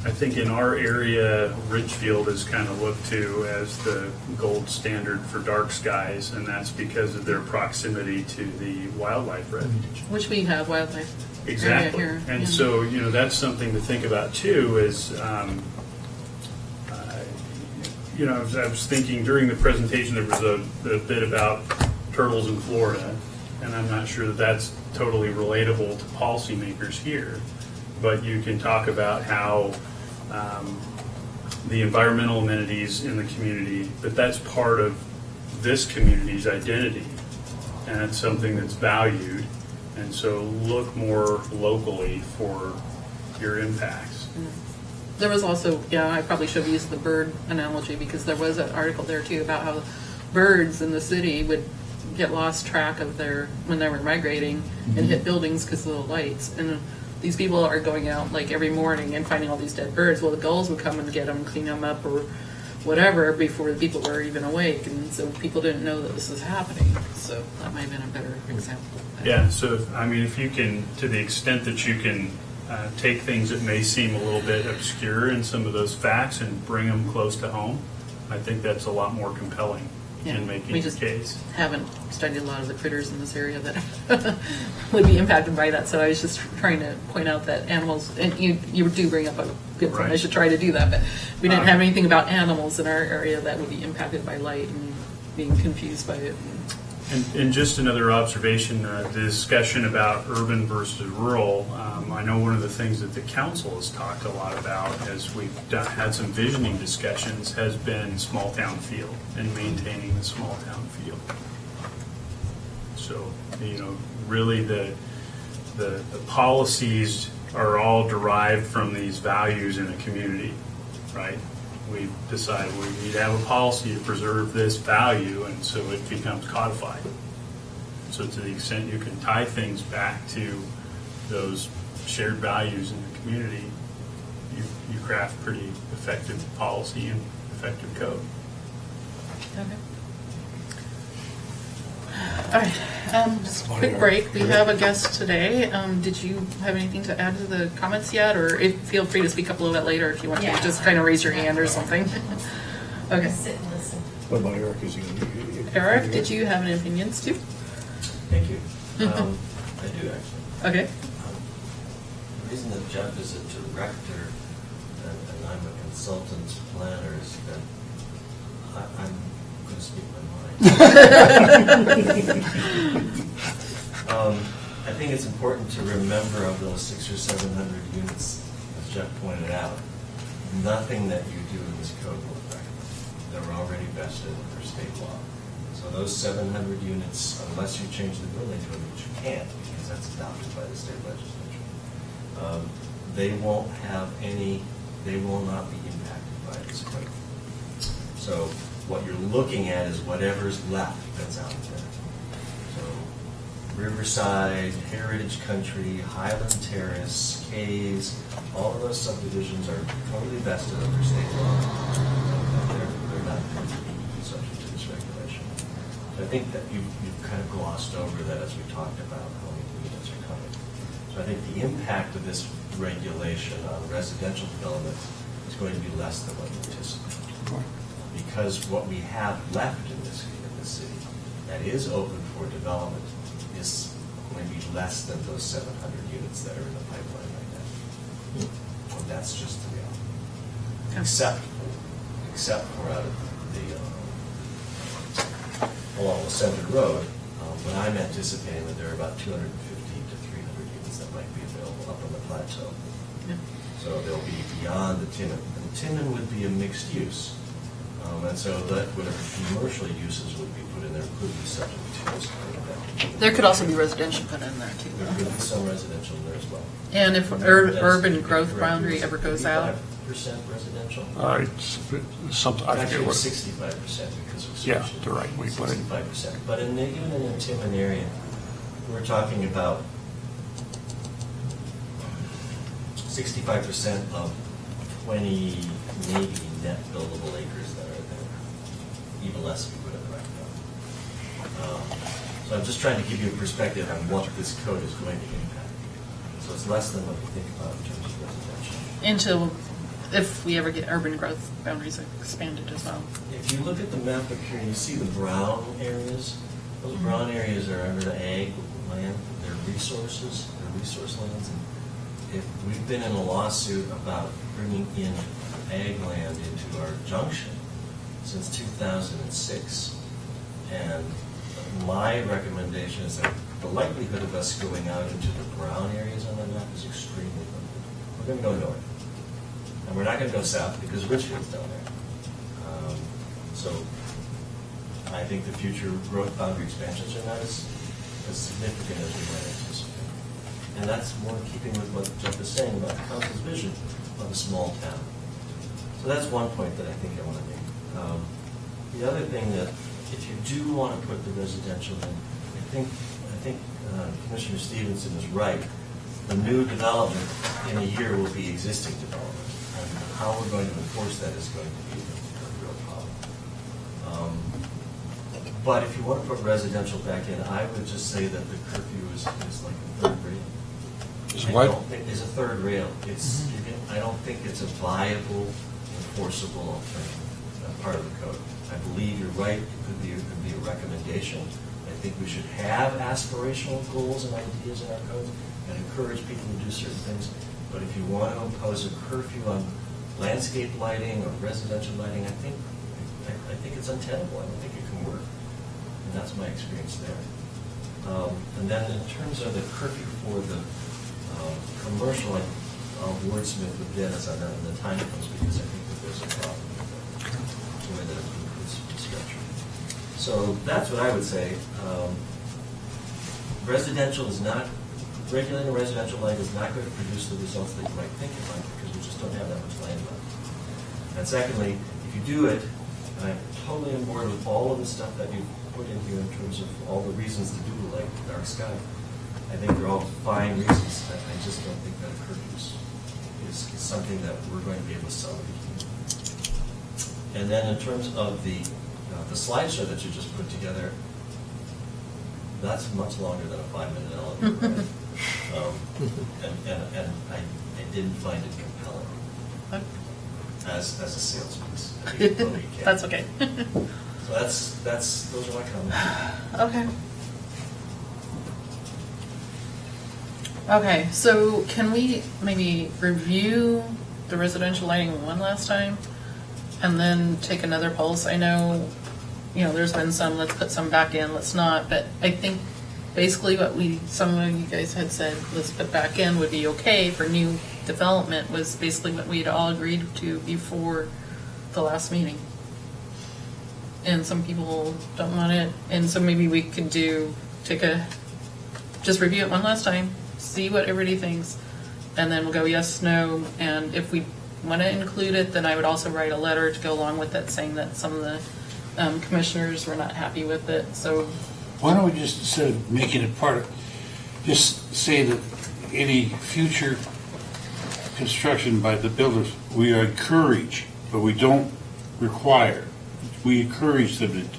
I think in our area, Ridgefield is kind of looked to as the gold standard for dark skies, and that's because of their proximity to the wildlife refuge. Which we have wildlife. Exactly. Area here. And Yeah. so, that's something to think about too, is, I was thinking during the presentation, there was a bit about turtles in Florida, and I'm not sure that that's totally relatable to policymakers here, but you can talk about how the environmental amenities in the community, but that's part of this community's identity, and it's something that's valued, and so look more locally for your impacts. There was also, I probably should have used the bird analogy because there was an article there too about how birds in the city would get lost track of when they were migrating and hit buildings because of the lights. And these people are going out like every morning and finding all these dead birds. Well, the gulls would come and get them, clean them up or whatever before the people were even awake. And so people didn't know that this was happening. So that might have been a better example. Yeah, so if you can, to the extent that you can take things that may seem a little bit obscure in some of those facts and bring them close to home, I think that's a lot more compelling in making we your just case. haven't studied a lot of the critters in this area that would be impacted by that. So I was just trying to point out that animals, and you do bring up a good point. I Right. should try to do that, but we didn't have anything about animals in our area that would be impacted by light and being confused by it. And just another observation, the discussion about urban versus rural, I know one of the things that the council has talked a lot about as we've had some visioning discussions has been small town feel and maintaining the small town feel. So, really the policies are all derived from these values in a community, right? We decided we need to have a policy to preserve this value, and so it becomes codified. So to the extent you can tie things back to those shared values in the community, you craft pretty effective policy and effective code. Okay. All right, just a quick break. We have a guest today. Did you have anything to add to the comments yet, or feel free to speak up a little bit later if you want to. Yeah. Just kind of raise your hand or something. Okay. Sit and listen. What about Eric? Is he going to? Eric, did you have any opinions too? Thank you. I do, actually. Okay. The reason that Jeff is a director and I'm a consultant planner is that I'm going to speak my mind. I think it's important to remember of those 600 or 700 units, as Jeff pointed out, nothing that you do in this code will affect them. They're already vested under state law. So those 700 units, unless you change the building code, which you can't, because that's adopted by the state legislature, they won't have any, they will not be impacted by this code. So what you're looking at is whatever's left that's out there. So Riverside, Heritage Country, Highland Terrace, Caves, all of those subdivisions are totally vested under state law. They're not subject to this regulation. So I think that you've kind of glossed over that as we talked about how many units are coming. So I think the impact of this regulation on residential development is going to be less than what you anticipate. Because what we have left in this city that is open for development is going to be less than those 700 units that are in the pipeline right now. And that's just the reality. Except for out of along the Center Road, when I'm anticipating that there are about 250 to 300 units that might be available up on the plateau. Yeah. So they'll be beyond the Timmon. And Timmon would be a mixed use. And so that whatever commercial uses would be put in there could be subject to this. There could also be residential put in there too. There could be some residential in there as well. And if urban growth boundary ever goes out? 5% residential? It's something, I forget Actually, what. 65% because of. Yeah, you're right. We put it. 65%. But even in the Timmon area, we're talking about 65% of 20 maybe net buildable acres that are there, even less if you put it right now. So I'm just trying to give you a perspective on what this code is going to impact. So it's less than what you think about in terms of residential. Until, if we ever get urban growth boundaries expanded as well. If you look at the map up here, you see the brown areas. Those brown areas are under the ag land. They're resources, they're resource lands. And if we've been in a lawsuit about bringing in ag land into our junction since 2006, and my recommendation is that the likelihood of us going out into the brown areas on that map is extremely limited. We're going to go north, and we're not going to go south because Richfield's down there. So I think the future growth boundary expansions are not as significant as we might anticipate. And that's more in keeping with what Jeff is saying about the council's vision of a small town. So that's one point that I think I want to make. The other thing that, if you do want to put the residential in, I think Commissioner Stevenson is right. The new development in a year will be existing development. And how we're going to enforce that is going to be a real problem. But if you want to put residential back in, I would just say that the curfew is like a third rail. Is what? It's a third rail. It's, I don't think it's a viable, enforceable alternative, part of the code. I believe you're right. It could be a recommendation. I think we should have aspirational goals and ideas in our code and encourage people to do certain things. But if you want to impose a curfew on landscape lighting or residential lighting, I think it's untenable. I don't think it can work. And that's my experience there. And then in terms of the curfew for the commercial, I'll wordsmith with Dennis on that when the time comes, because I think that there's a problem with the way that it's structured. So that's what I would say. Residential is not, regulating residential land is not going to produce the results that you might think it might, because we just don't have that much land left. And secondly, if you do it, and I'm totally on board with all of the stuff that you put in here in terms of all the reasons to do like dark sky, I think they're all fine reasons. I just don't think that curfew is something that we're going to be able to solve. And then in terms of the slideshow that you just put together, That's much longer than a 5-minute elevator ride. And I didn't find it compelling as a sales piece. I mean, nobody can. That's okay. So those are my comments. Okay. Okay, so can we maybe review the residential lighting one last time and then take another pulse? I know, there's been some, let's put some back in, let's not, but I think basically what some of you guys had said, let's put back in would be okay for new development was basically what we'd all agreed to before the last meeting. And some people don't want it, and so maybe we could just review it one last time, see what everybody thinks, and then we'll go yes, no, and if we want to include it, then I would also write a letter to go along with it saying that some of the commissioners were not happy with it, so. Why don't we just, instead of making it part of, just say that any future construction by the builders, we encourage, but we don't require. We encourage them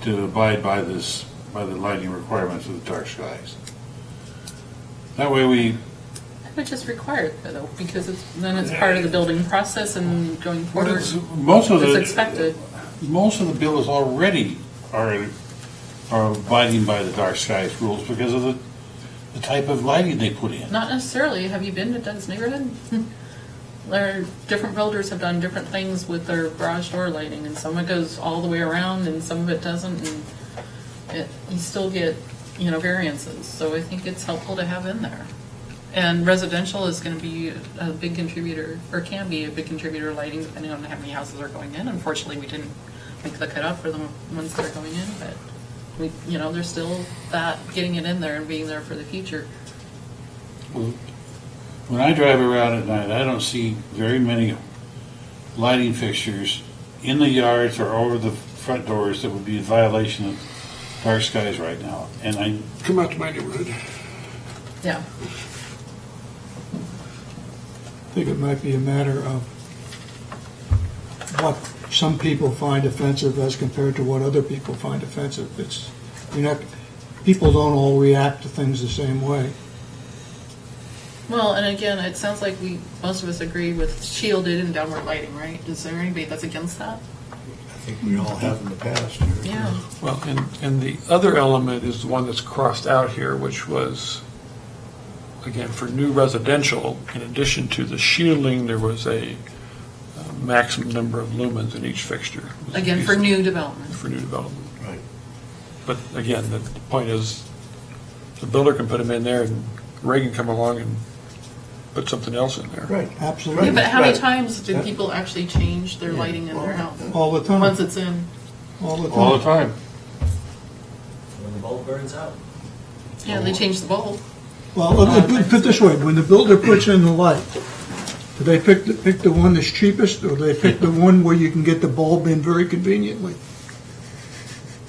to abide by the lighting requirements of the dark skies. That way we, I would just require it though, because then it's part of the building process and going forward. most of It's expected. Most of the builders already are abiding by the dark skies rules because of the type of lighting they put in. Not necessarily. Have you been to Doug's neighborhood? Different builders have done different things with their garage door lighting, and some of it goes all the way around, and some of it doesn't, and you still get, variances. So I think it's helpful to have in there. And residential is going to be a big contributor, or can be a big contributor to lighting, depending on how many houses are going in. Unfortunately, we didn't make the cutoff for the ones that are going in, but there's still that getting it in there and being there for the future. When I drive around at night, I don't see very many lighting fixtures in the yards or over the front doors that would be in violation of dark skies right now. And I Come out to my neighborhood. Yeah. I think it might be a matter of what some people find offensive as compared to what other people find offensive. People don't all react to things the same way. Well, and again, it sounds like most of us agree with shielded and downward lighting, right? Is there anybody that's against that? I think we all have in the past. Yeah. Well, and the other element is the one that's crossed out here, which was, again, for new residential, in addition to the shielding, there was a maximum number of lumens in each fixture. Again, for new development. For new development. Right. But again, the point is, the builder can put them in there, and Ray can come along and put something else in there. Right. Absolutely. Yeah, but how many Right. times do Yeah. people actually change their lighting in their house? All the time. Once it's in. All the time. all the time. When the bulb burns out. Yeah, they change the bulb. Well, put it this way, when the builder puts in the light, do they pick the one that's cheapest, or do they pick the one where you can get the bulb in very conveniently?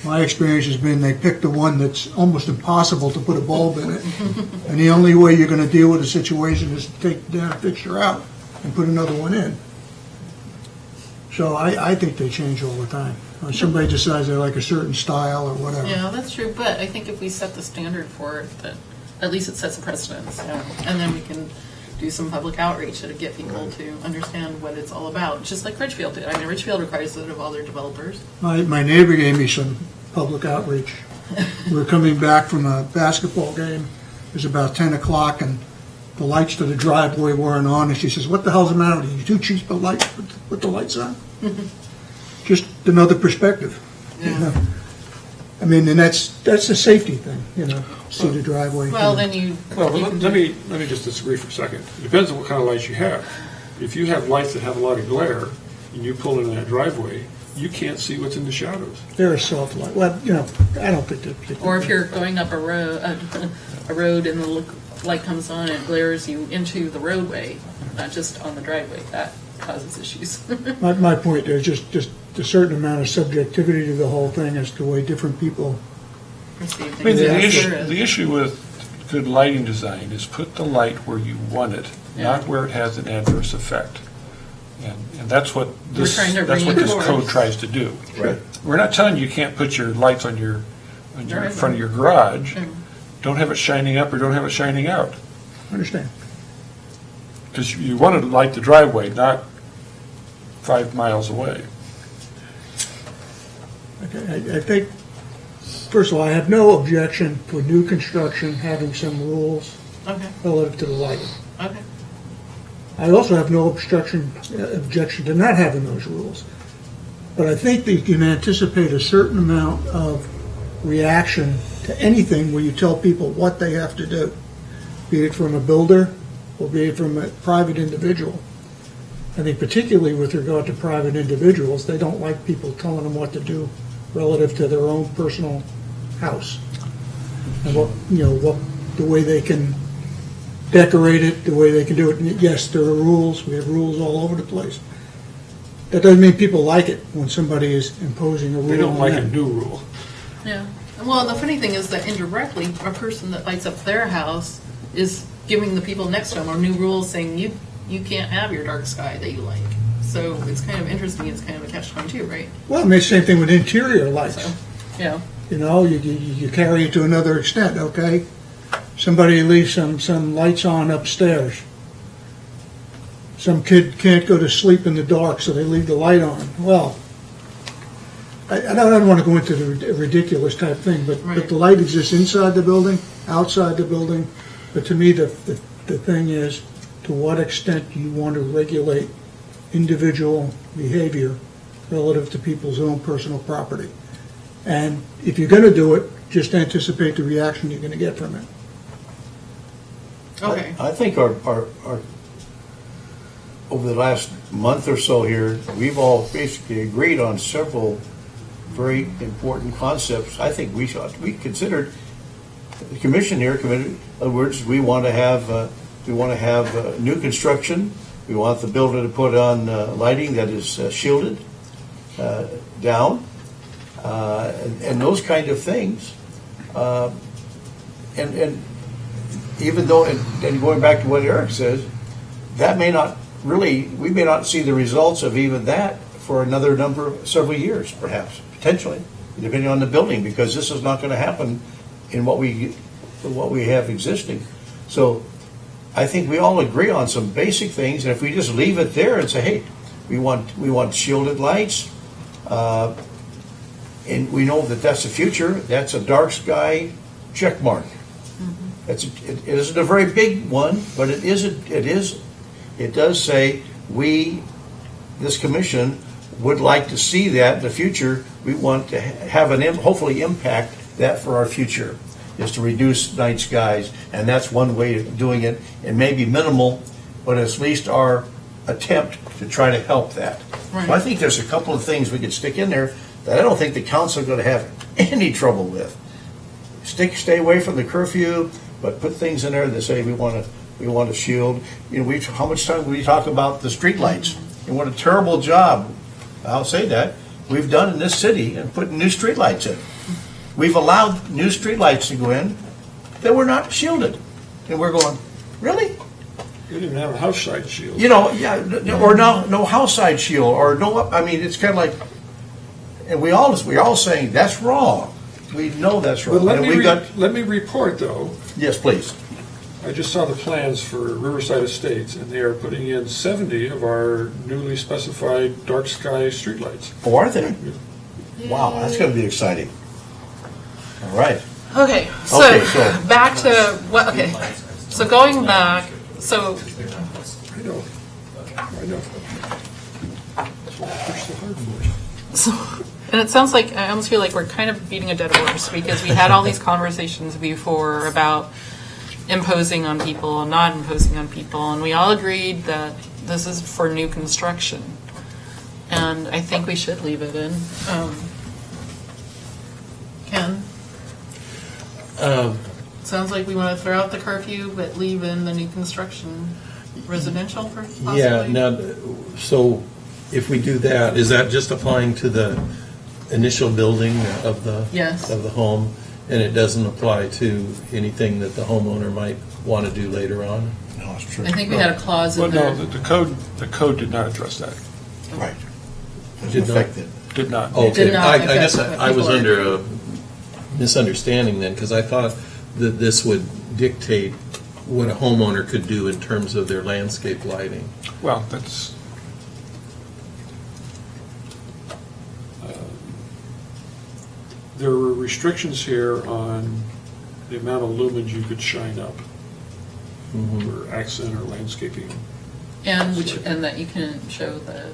My experience has been they pick the one that's almost impossible to put a bulb in it. And the only way you're going to deal with the situation is to take the damn fixture out and put another one in. So I think they change all the time. Or somebody decides they like a certain style or whatever. Yeah, that's true, but I think if we set the standard for it, that at least it sets a precedence, and then we can do some public outreach to get people to understand what it's all about, just like Ridgefield did. I mean, Ridgefield requires it of all their developers. My neighbor gave me some public outreach. We were coming back from a basketball game. It was about 10 o'clock, and the lights to the driveway weren't on, and she says, "What the hell's the matter with you? You too cheap to put the lights on?" Just another perspective. Yeah. I mean, and that's a safety thing, see the driveway. Well, then you. Well, you can let do- me just disagree for a second. It depends on what kind of lights you have. If you have lights that have a lot of glare, and you pull in that driveway, you can't see what's in the shadows. They're a soft light. Well, I don't think they're particularly. Or if you're going up a road and the light comes on and glares you into the roadway, not just on the driveway, that causes issues. My point, there's just a certain amount of subjectivity to the whole thing as to the way different people. Perceive I mean, things. the issue with good lighting design is put the light where you want it, not Yeah. where it has an adverse effect. And that's what We're trying to this reinforce. code tries to do. Right. We're not telling you can't put your lights on your in front of your garage, don't have it shining up or don't have it shining out. Understand? Because you want to light the driveway, not 5 miles away. Okay, I think, first of all, I have no objection for new construction having some rules Okay, relative to the lighting. okay. I also have no objection to not having those rules. But I think that you can anticipate a certain amount of reaction to anything where you tell people what they have to do, be it from a builder or be it from a private individual. I think particularly with regard to private individuals, they don't like people telling them what to do relative to their own personal house. And what the way they can decorate it, the way they can do it. And yes, there are rules. We have rules all over the place. That doesn't mean people like it when somebody is imposing a rule. They don't on like a them. new rule. Yeah. Well, the funny thing is that indirectly, a person that lights up their house is giving the people next to them or new rules saying you can't have your dark sky that you like. So it's kind of interesting. It's kind of a catch-22, right? Well, I mean, same thing with interior lights. So, yeah. You know, you carry it to another extent, okay? Somebody leaves some lights on upstairs. Some kid can't go to sleep in the dark, so they leave the light on. Well, I don't want to go into the ridiculous type thing, but Right. the light exists inside the building, outside the building. But to me, the thing is, to what extent you want to regulate individual behavior relative to people's own personal property. And if you're going to do it, just anticipate the reaction you're going to get from it. Okay. I think our over the last month or so here, we've all basically agreed on several very important concepts. I think we considered, the commission here committed, in other words, we want to have new construction. We want the builder to put on lighting that is shielded down, and those kind of things. And even though, and going back to what Eric says, that may not really, we may not see the results of even that for several years, perhaps, potentially, depending on the building, because this is not going to happen in what we have existing. So I think we all agree on some basic things, and if we just leave it there and say, hey, we want shielded lights, and we know that that's the future, that's a dark sky check mark. It isn't a very big one, but it does say this commission would like to see that in the future. We want to have hopefully impact that for our future, is to reduce night skies, and that's one way of doing it. It may be minimal, but it's at least our attempt to try to help that. Right. So I think there's a couple of things we could stick in there that I don't think the council is going to have any trouble with. Stay away from the curfew, but put things in there that say we want to shield. You know, how much time we talk about the street lights, and what a terrible job, I'll say that, we've done in this city and putting new street lights in. We've allowed new street lights to go in that were not shielded, and we're going, really? You didn't even have a house side shield. You know, yeah, or no house side shield, or no. I mean, it's kind of like, and we're all saying that's wrong. We know that's wrong. But And let me report, though, yes, please. I just saw the plans for Riverside Estates, and they are putting in 70 of our newly specified dark sky streetlights. Oh, are they? Wow, that's going to be exciting. All right. Okay, so back to what? Okay, so going back, so I know. That's what I pushed so hard for. So, and it sounds like, I almost feel like we're kind of beating a dead horse, because we had all these conversations before about imposing on people and not imposing on people, and we all agreed that this is for new construction. And I think we should leave it in. Ken? Sounds like we want to throw out the curfew, but leave in the new construction residential possibly? Yeah, now, so if we do that, is that just applying to the initial building of the Yes. of the home, and it doesn't apply to anything that the homeowner might want to do later on? No, it's true. I think we had a clause Well, in no, there. the code did not address that. Right. Did not. Affected. Did not. Okay, Did not I affect guess what I was people are under a misunderstanding then, because I thought that this would dictate what a homeowner could do in terms of their landscape lighting. Well, that's, there were restrictions here on the amount of lumens you could shine up for accent or landscaping. And that you can show the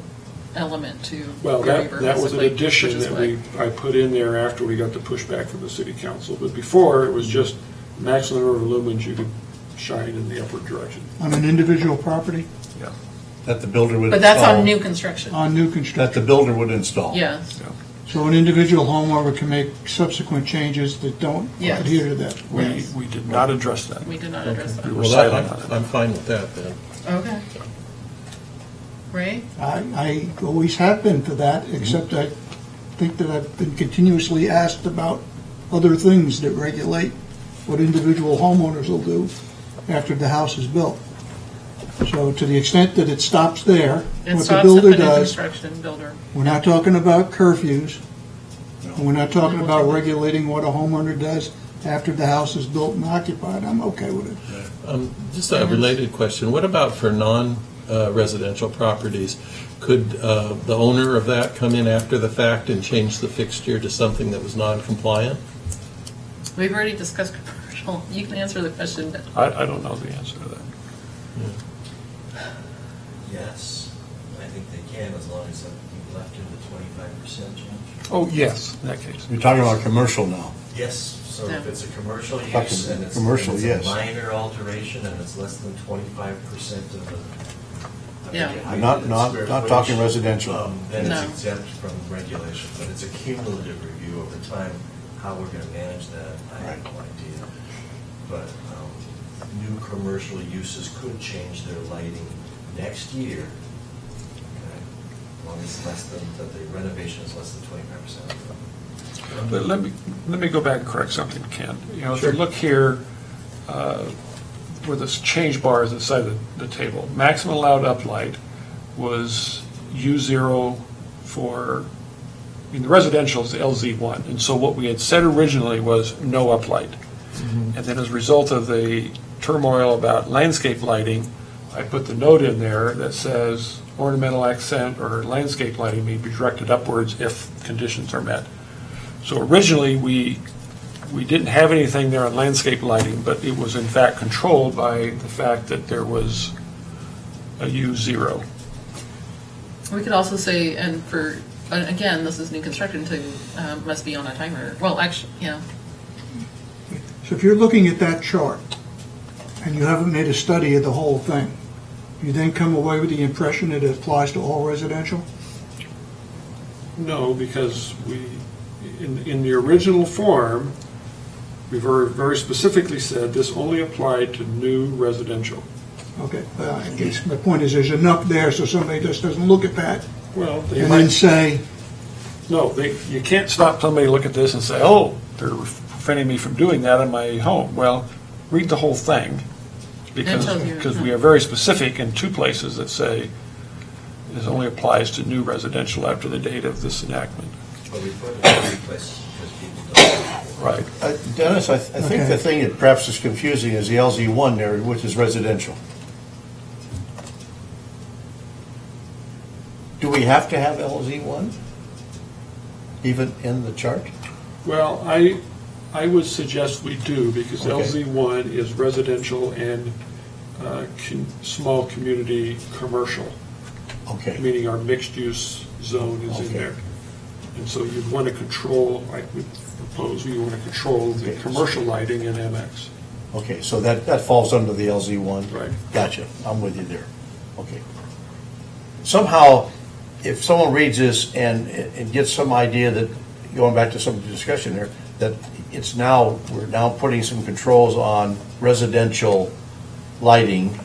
element to. Well, your that was an basically, addition which is that what- I put in there after we got the pushback from the city council. But before, it was just maximum number of lumens you could shine in the upward direction. On an individual property, That the builder would install. But that's on new construction. on new That the construction. builder would install. Yes. So an individual homeowner can make subsequent changes that don't Yes. adhere to that. We did not address that. We did not address that. We were Well, silent on it. I'm fine with that then. Okay. Ray? I always have been for that, except I think that I've been continuously asked about other things that regulate what individual homeowners will do after the house is built. So to the extent that it stops there, It what the stops at builder the new does, construction builder. we're not talking about curfews, and we're not talking about regulating what a homeowner does after the house is built and occupied. I'm okay with it. Just a related question. What about for non-residential properties? Could the owner of that come in after the fact and change the fixture to something that was non-compliant? We've already discussed commercial. You can answer the question. I don't know the answer to that. Yes, I think they can, as long as you left in the 25% change. Oh, yes, in that case. You're talking about commercial now. Yes, so if Yeah. it's a commercial use Talking and it's commercial, and it's yes. a minor alteration and it's less than 25% of the. Yeah. I forget Not- the not- square not footage, talking residential. Then No. it's exempt from regulation, but it's a cumulative review over time. How we're going to manage that, I have no idea. But new commercial uses could change their lighting next year. Okay? As long as it's less than, that the renovation is less than 25%. But let me go back and correct something, Ken. You know, if you look here, where this change bar is at the side of the table, maximum allowed uplight was U0 for, I mean, the residential is LZ1. And so what we had said originally was no uplight. And then as a result of the turmoil about landscape lighting, I put the note in there that says ornamental accent or landscape lighting may be directed upwards if conditions are met. So originally, we didn't have anything there on landscape lighting, but it was in fact controlled by the fact that there was a U0. We could also say, and again, this is new construction, too, must be on a timer. Well, actually, yeah. So if you're looking at that chart, and you haven't made a study of the whole thing, you then come away with the impression that it applies to all residential? No, because in the original form, we very specifically said this only applied to new residential. Okay, I guess my point is there's enough there so somebody just doesn't look at that Well, they and then might, say, no, you can't stop somebody to look at this and say, oh, they're preventing me from doing that in my home. Well, read the whole thing, because tells you, we are very specific in two places that say this only applies to new residential after the date of this enactment. But we put it in every place because people don't. Right. Dennis, I think Okay. the thing that perhaps is confusing is the LZ1 there, which is residential. Do we have to have LZ1 even in the chart? Well, I would suggest we do, because Okay. LZ1 is residential and small community commercial, Okay. meaning our mixed-use zone is in Okay. there. And so you'd want to control, I would propose, you want to control the Okay. commercial lighting in MX. Okay, so that falls under the LZ1? Right. Gotcha, I'm with you there. Okay. Somehow, if someone reads this and gets some idea that, going back to some of the discussion there, that we're now putting some controls on residential lighting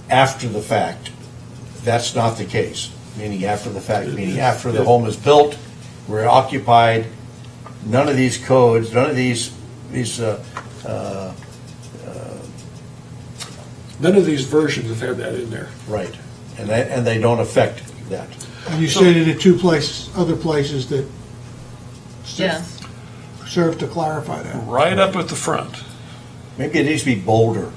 after the fact, that's not the case. Meaning after the fact, meaning after the home is built, we're occupied, none of these codes, none of these None of these versions have had that in there. right, and they don't affect that. and you stated at two places, other places that Yes. serve to clarify that. right up at the front. Maybe it needs to be bolder.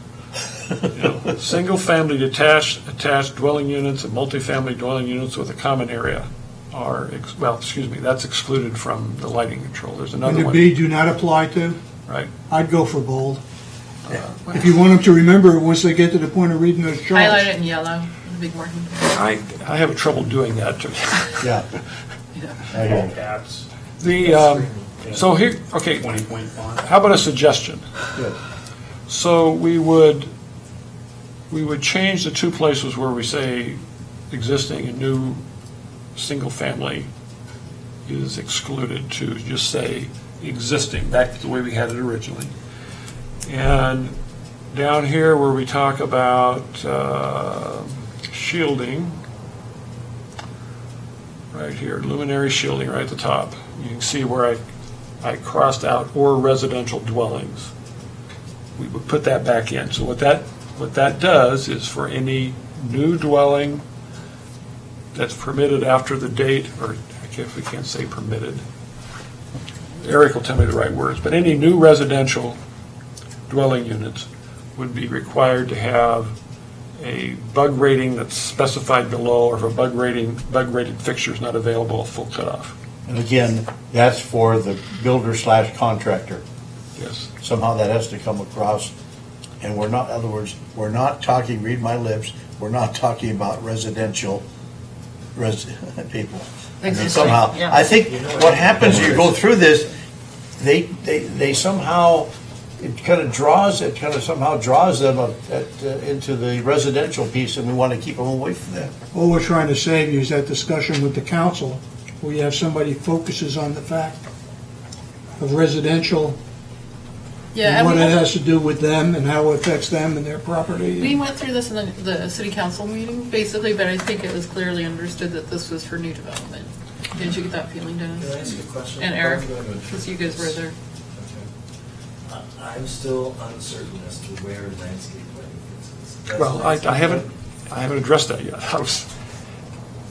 Single-family attached dwelling units and multifamily dwelling units with a common area are, that's excluded from the lighting control. There's another And the one, B do not apply to, right? I'd go for bold. If you want them to remember it once they get to the point of reading those charts. Highlight it in yellow, the big marking. I have trouble doing that. Yeah. I hear All you. caps, So here, okay, 20-point font. how about a suggestion? Good. So we would change the two places where we say existing and new single-family is excluded to just say existing, back to the way we had it originally. And down here where we talk about shielding, right here, luminary shielding right at the top, you can see where I crossed out or residential dwellings. We would put that back in. So what that does is for any new dwelling that's permitted after the date, or I guess we can't say permitted, Eric will tell me the right words, but any new residential dwelling units would be required to have a bug rating that's specified below, or if a bug rated fixture is not available, a full cutoff. And again, that's for the builder/contractor. Yes. Somehow that has to come across, and we're not, in other words, we're not talking, read my lips, we're not talking about residential people. I mean, Existing, somehow, yeah. I think what happens, you go through this, they somehow, it kind of somehow draws them into the residential piece, and we want to keep them away from that. All we're trying to save you is that discussion with the council, where you have somebody focuses on the fact of residential, Yeah, and what and it has to do with them and how it affects them and their property. we went through this in the city council meeting, basically, but I think it was clearly understood that this was for new development. Didn't you get that feeling, Can I Dennis? ask you a question? And Eric, Before I go into because you guys were there. Okay. I'm still uncertain as to where landscape lighting fits. That's Well, I landscape haven't addressed that yet.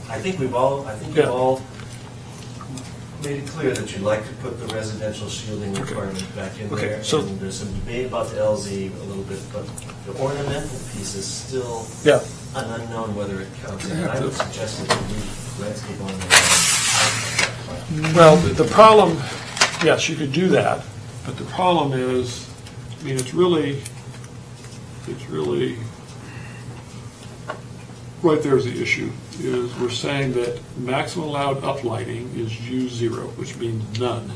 I think we've all Yeah. made it clear that you'd like to put the residential shielding Okay. requirement back in Okay, there. so- And there's some debate about the LZ a little bit, but the ornamental piece is still Yeah. an unknown whether it counts. And Yeah. I would suggest that we leave landscape on there. Well, the problem, yes, you could do that, but the problem is, I mean, it's really, right there's the issue, is we're saying that maximum allowed uplighting is U0, which means none.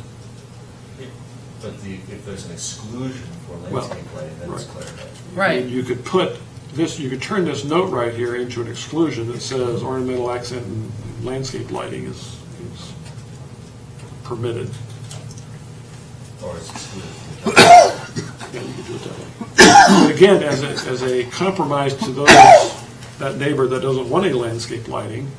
But if there's an exclusion for landscape lighting, then it's right. clarified. Right. And you could put this, you could turn this note right here into an exclusion that says ornamental accent and landscape lighting is permitted. Or it's excluded. Yeah, you could do it that way. But again, as a compromise to that neighbor that doesn't want any landscape lighting,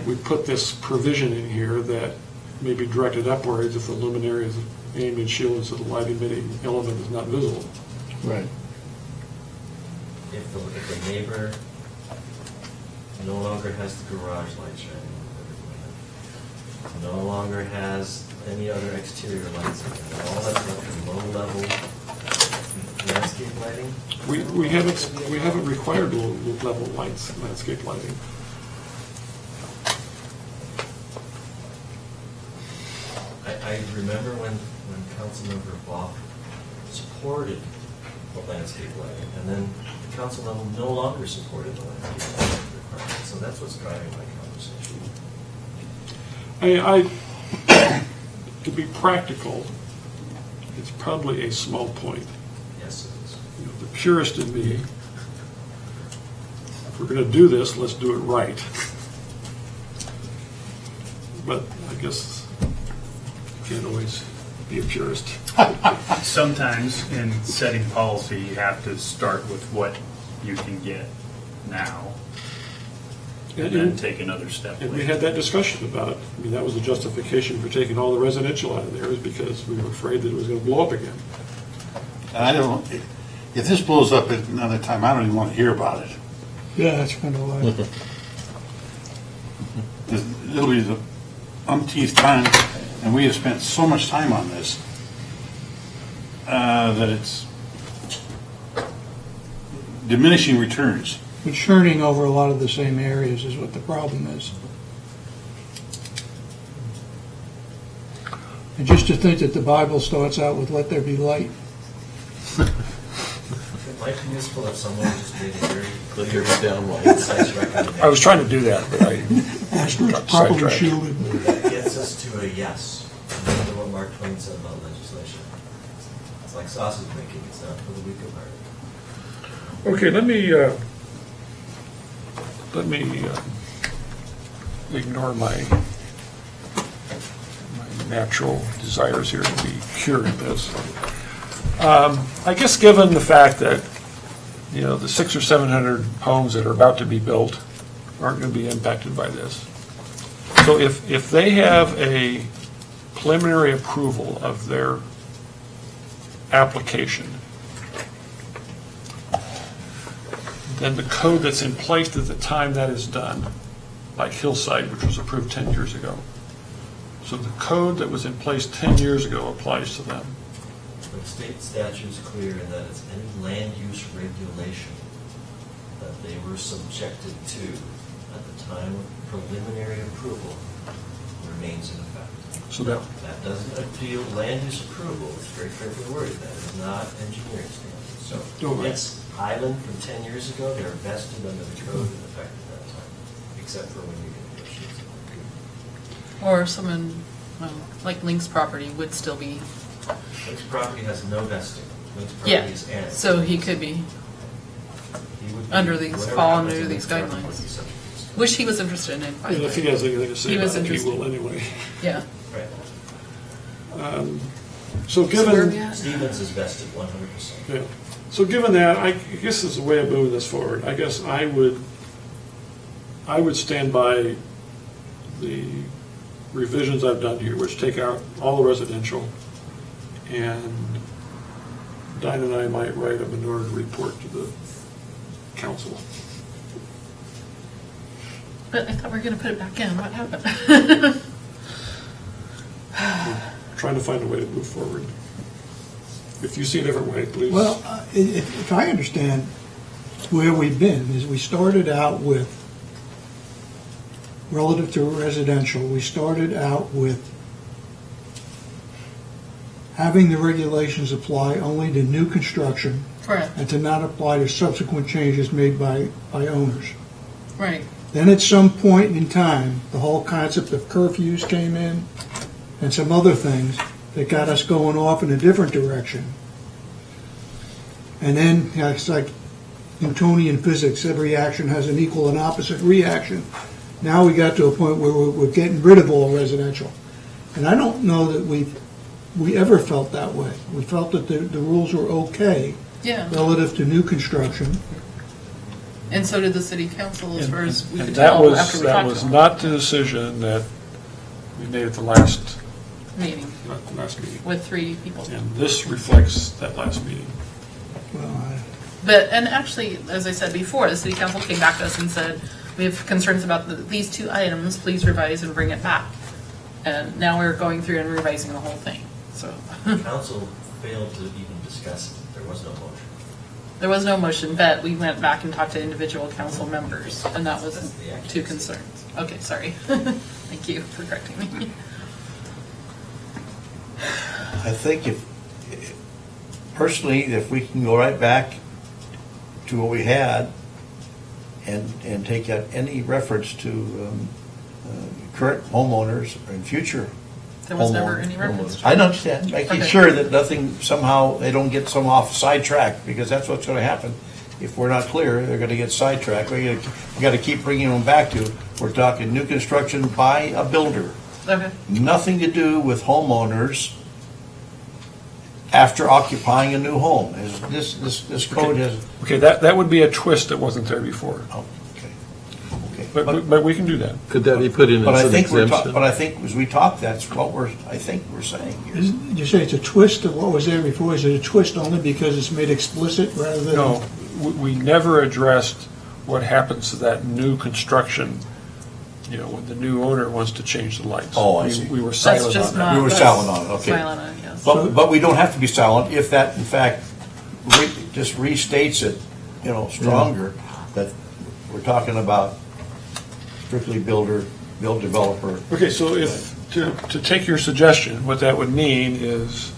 we put this provision in here that may be directed upwards if the luminary is aimed and shielded so the light emitting element is not visible. Right. If the neighbor no longer has the garage lights shining, no longer has any other exterior lights, and all that's left is low-level landscape lighting. We haven't required low-level lights, landscape lighting. I remember when Councilmember Boff supported the landscape lighting, and then the council level no longer supported the landscape lighting requirement. So that's what's driving my conversation. To be practical, it's probably a small point. Yes, it is. The purist in me, if we're going to do this, let's do it right. But I guess you can't always be a purist. Sometimes in setting policy, you have to start with what you can get now, and then take another step And we later. had that discussion about it. I mean, that was the justification for taking all the residential out of there, is because we were afraid that it was going to blow up again. And I don't, if this blows up at another time, I don't even want to hear about it. Yeah, that's kind of like, It'll be the umpteenth time and we have spent so much time on this, that it's diminishing returns. But churning over a lot of the same areas is what the problem is. And just to think that the Bible starts out with "let there be light." It might be useful if someone just made a very Let clear, there be down light. concise recommendation. I was trying to do that, but I got Properly sidetracked. shielded. That gets us to a yes. Remember what Mark Twain said about legislation. It's like sausage making, it's not for the weak of heart. Okay, let me ignore my natural desires here to be cured of this. I guess given the fact that, the 600 or 700 homes that are about to be built aren't going to be impacted by this. So if they have a preliminary approval of their application, then the code that's in place at the time that is done, like Hillside, which was approved 10 years ago. So the code that was in place 10 years ago applies to them. But state statute's clear in that it's any land use regulation that they were subjected to at the time of preliminary approval remains in effect. So that, That doesn't appeal land use approval, it's very carefully worded, that is not engineering standards. So, Oh, right. yes, Highland from 10 years ago, they're vested under the code in effect at that time, except for when you get negotiations. Or someone, like Link's property would still be, Link's property has no vesting. Link's yeah, property is annexed. so he could be, He would be- under these- whatever fall happens under in these Link's property guidelines. would be subject to this. which he was interested in, by and the if he way. has anything to say He was about it, he interested. will anyway. Yeah. Right. So So where are we given, at? Stevens is vested 100%. yeah, so given that, I guess this is a way of moving this forward. I guess I would stand by the revisions I've done here, which take out all the residential, and Dinah and I might write a minority report to the council. But I thought we were going to put it back in. What happened? Trying to find a way to move forward. If you see a different way, please. Well, if I understand where we've been, is we started out with, relative to residential, we started out with having the regulations apply only to new construction Correct. and to not apply to subsequent changes made by owners. Right. Then at some point in time, the whole concept of curfews came in and some other things that got us going off in a different direction. And then, it's like Newtonian physics, every action has an equal and opposite reaction. Now we got to a point where we're getting rid of all residential. And I don't know that we ever felt that way. We felt that the rules were okay Yeah. relative to new construction. And so did the city council, as far as we And could that tell after was, we that talked was to them. not the decision that we made at the last Meeting meeting. with 3 people. And this reflects that last meeting. Well, But, and actually, as I said before, the city council came back to us and said, we have concerns about these 2 items, please revise and bring it back. And now we're going through and revising the whole thing, so. Council failed to even discuss it. There was no motion. There was no motion, but we went back and talked to individual council members, and that was 2 concerns. Okay, sorry. Thank you for correcting me. I think personally, if we can go right back to what we had and take out any reference to current homeowners and future There was never homeowners. any reference. I understand, making Okay. sure that nothing, somehow, they don't get some off sidetracked, because that's what's gonna happen. If we're not clear, they're gonna get sidetracked. We gotta keep bringing them back to, we're talking new construction by a builder. Okay, Nothing to do with homeowners after occupying a new home. This code has, Okay, that would be a twist that wasn't there before. oh, okay. But we can do that. Could that be put in But as I an think exemption? but I think as we talk, that's what I think we're saying here. you say it's a twist of what was there before. Is it a twist only because it's made explicit rather than? No, we never addressed what happens to that new construction when the new owner wants to change the lights. Oh, I see. We were That's silent just on that. not. We were that's silent on it, okay. Silent on it, yes. But we don't have to be silent if that, in fact, just restates it, stronger, that we're talking about strictly build developer. Okay, so to take your suggestion, what that would mean is,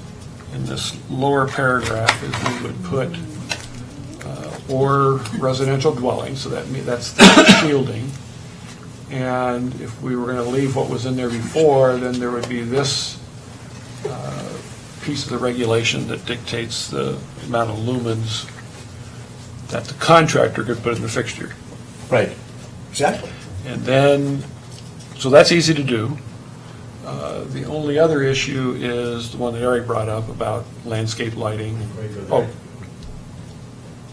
in this lower paragraph, is we would put or residential dwelling, so that's the shielding. And if we were going to leave what was in there before, then there would be this piece of the regulation that dictates the amount of lumens that the contractor could put in the fixture. Right, exactly. And then, so that's easy to do. The only other issue is the one that Eric brought up about landscape lighting. Before you go Oh, there,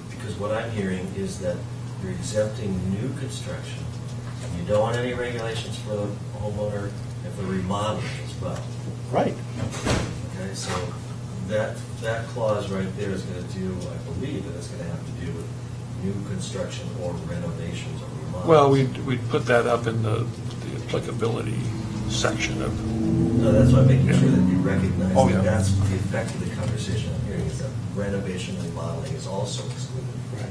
because what I'm hearing is that you're exempting new construction. You don't want any regulations for the homeowner and for remodeling as well. Right. Okay, so that clause right there is going to do, I believe, that it's going to have to do with new construction or renovations or remodels. well, we'd put that up in the applicability section of, No, that's why I'm making sure that you recognize Oh, yeah. that that's the effect of the conversation I'm hearing, is that renovation and remodeling is also excluded from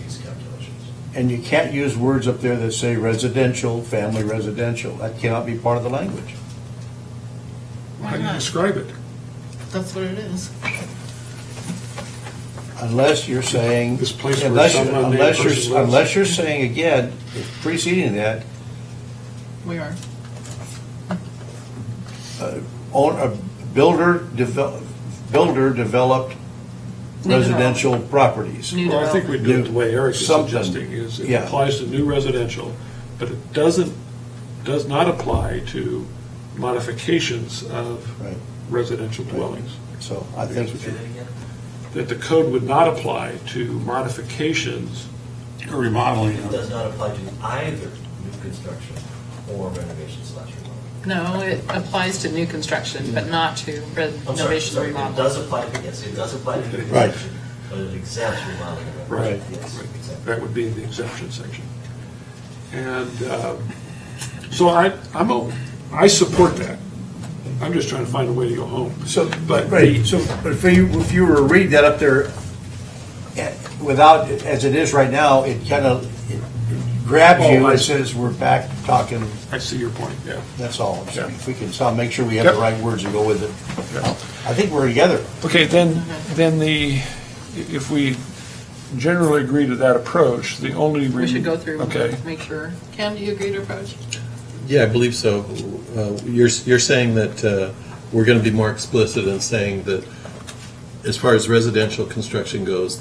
these calculations. And you can't use words up there that say residential, family residential. That cannot be part of the language. how do you not? describe it? That's what it is. Unless you're saying, This place where unless some unnamed person lives. unless you're saying again, preceding that, We are. own a builder developed New residential properties. New Well, I think we do it the way Eric is Something, suggesting, is it yeah. applies to new residential, but it does not apply to modifications of Right. residential dwellings. So I think, Say that again? That the code would not apply to modifications. Or remodeling. It does not apply to either new construction or renovation/remodeling. No, it applies to new construction, but not to I'm sorry, renovation sorry, remodel. it does apply to, yes, it does apply to new Right. construction, but it exempts remodeling and Right. renovation. Yes, exactly. That would be in the exemption section. And so I support that. I'm just trying to find a way to go home. but if you were to read that up there, without, as it is right now, it kind of grabs you and says, we're back talking, I see your point, yeah. that's all. So Yeah. if we can make sure we have Yep. the right words to go with it. Yeah. I think we're together. Okay, then if we generally agree to that approach, the only. We should go through Okay. and make sure. Ken, do you agree to approach? Yeah, I believe so. You're saying that we're going to be more explicit in saying that as far as residential construction goes,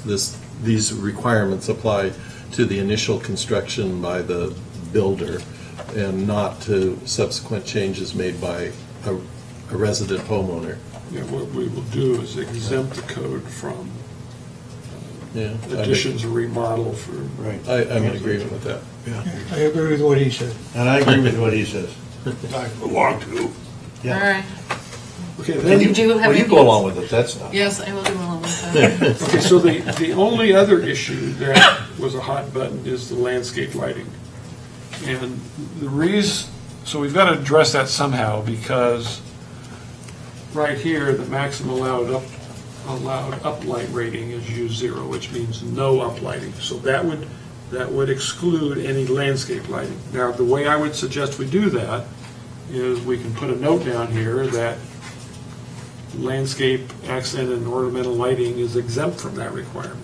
these requirements apply to the initial construction by the builder and not to subsequent changes made by a resident homeowner. Yeah, what we will do is exempt the code from Yeah, additions or remodel for. Right. I'm in agreement with that. I agree with what he said. And I agree with what he says. I belong to. Yeah. All right. Okay, Can then, you do have well, you anything go else? along with it, that's not. Yes, I will do along with that. okay, so the only other issue that was a hot button is the landscape lighting. And the reason, so we've got to address that somehow, because right here, the maximum allowed uplight rating is U0, which means no uplighting. So that would exclude any landscape lighting. Now, the way I would suggest we do that is we can put a note down here that landscape, accent, and ornamental lighting is exempt from that requirement.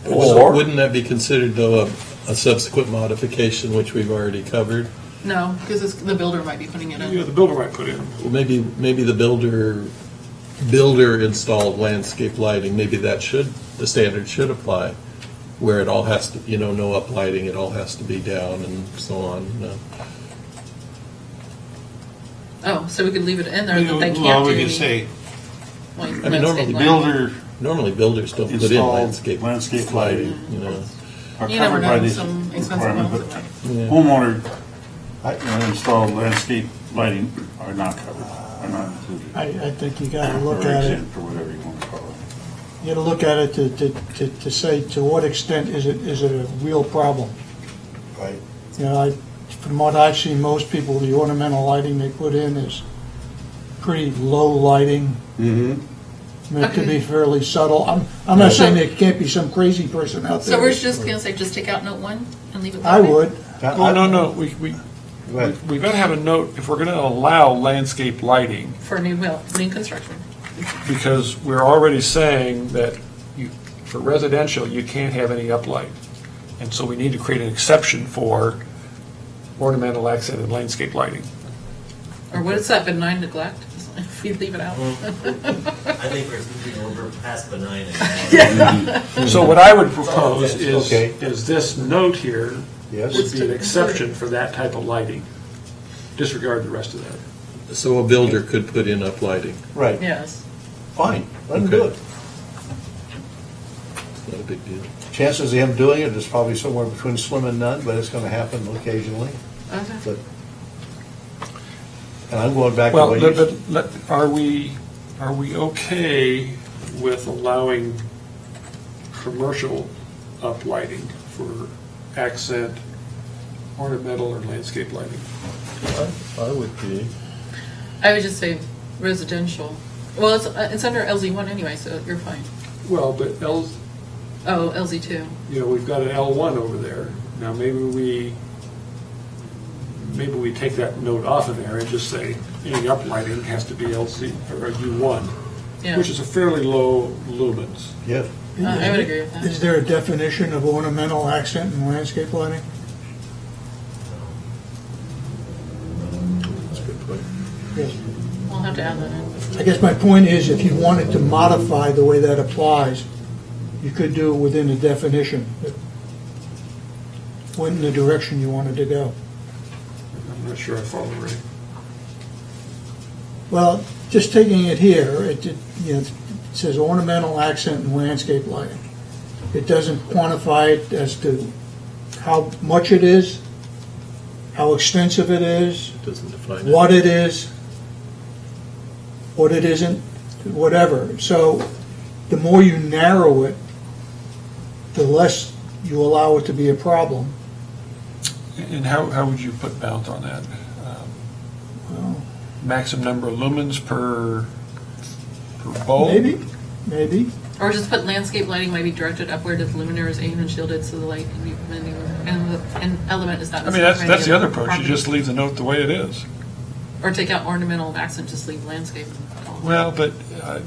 Or- Wouldn't that be considered, though, a subsequent modification, which we've already covered? No, because the builder might be putting it in. Yeah, the builder might put in. Well, maybe the builder installed landscape lighting, maybe the standard should apply, where it all has to, no uplighting, it all has to be down and so on. Oh, so we could leave it in there that they can't do Well, we any could say, normally the landscape lighting. builder Normally, builders don't put in installed landscape lighting. You Are never covered by know, this some expensive requirement, ones but that might. homeowner installed landscape lighting are not covered, are not included. I think you got to look Or at it. exempt, or whatever you want to call it. You got to look at it to say to what extent is it a real problem. Right. You know, from what I've seen, most people, the ornamental lighting they put in is pretty low lighting, meant to be fairly subtle. I'm not saying there can't be some crazy person out there. So we're just going to say, just take out note 1 and leave it? I would. Oh, no, we Go ahead. we've got to have a note, if we're going to allow landscape lighting, For new construction. because we're already saying that for residential, you can't have any uplight. And so we need to create an exception for ornamental accented landscape lighting. Or what is that, benign neglect? If you leave it out. I think we're moving over past benign. So what I would propose Okay. is this note here Yes. would be an exception for that type of lighting. Disregard the rest of that. So a builder could put in uplighting, Right, Yes. fine, let him do it. not a big deal. Chances of him doing it is probably somewhere between slim and none, but it's gonna happen occasionally. Okay. But, and I'm going back to Well, what you. are we okay with allowing commercial uplighting for accent, ornamental, or landscape lighting? I would be. I would just say residential. Well, it's under LZ1 anyway, so you're fine. Well, but Oh, LZ2. we've got an L1 over there. Now, maybe we take that note off of there and just say any uplighting has to be LC or a U1, Yeah. which is a fairly low lumens. Yeah, I would agree with that. Is there a definition of ornamental accent and landscape lighting? That's a good point. Yes. We'll have to add that in. I guess my point is, if you wanted to modify the way that applies, you could do it within the definition that went in the direction you wanted to go. I'm not sure I follow Ray. Well, just taking it here, it says ornamental accent and landscape lighting. It doesn't quantify it as to how much it is, how extensive it is, It doesn't define it. what it is, what it isn't, whatever. So the more you narrow it, the less you allow it to be a problem. And how would you put bounds on that? Well, Maximum number of lumens per bulb? maybe. Or just put landscape lighting might be directed upward if the luminaire is aimed and shielded so the light can be bending, and an element is not. I mean, that's necessarily the other approach. You property. just leave the note the way it is. Or take out ornamental accent, just leave landscape. Well, but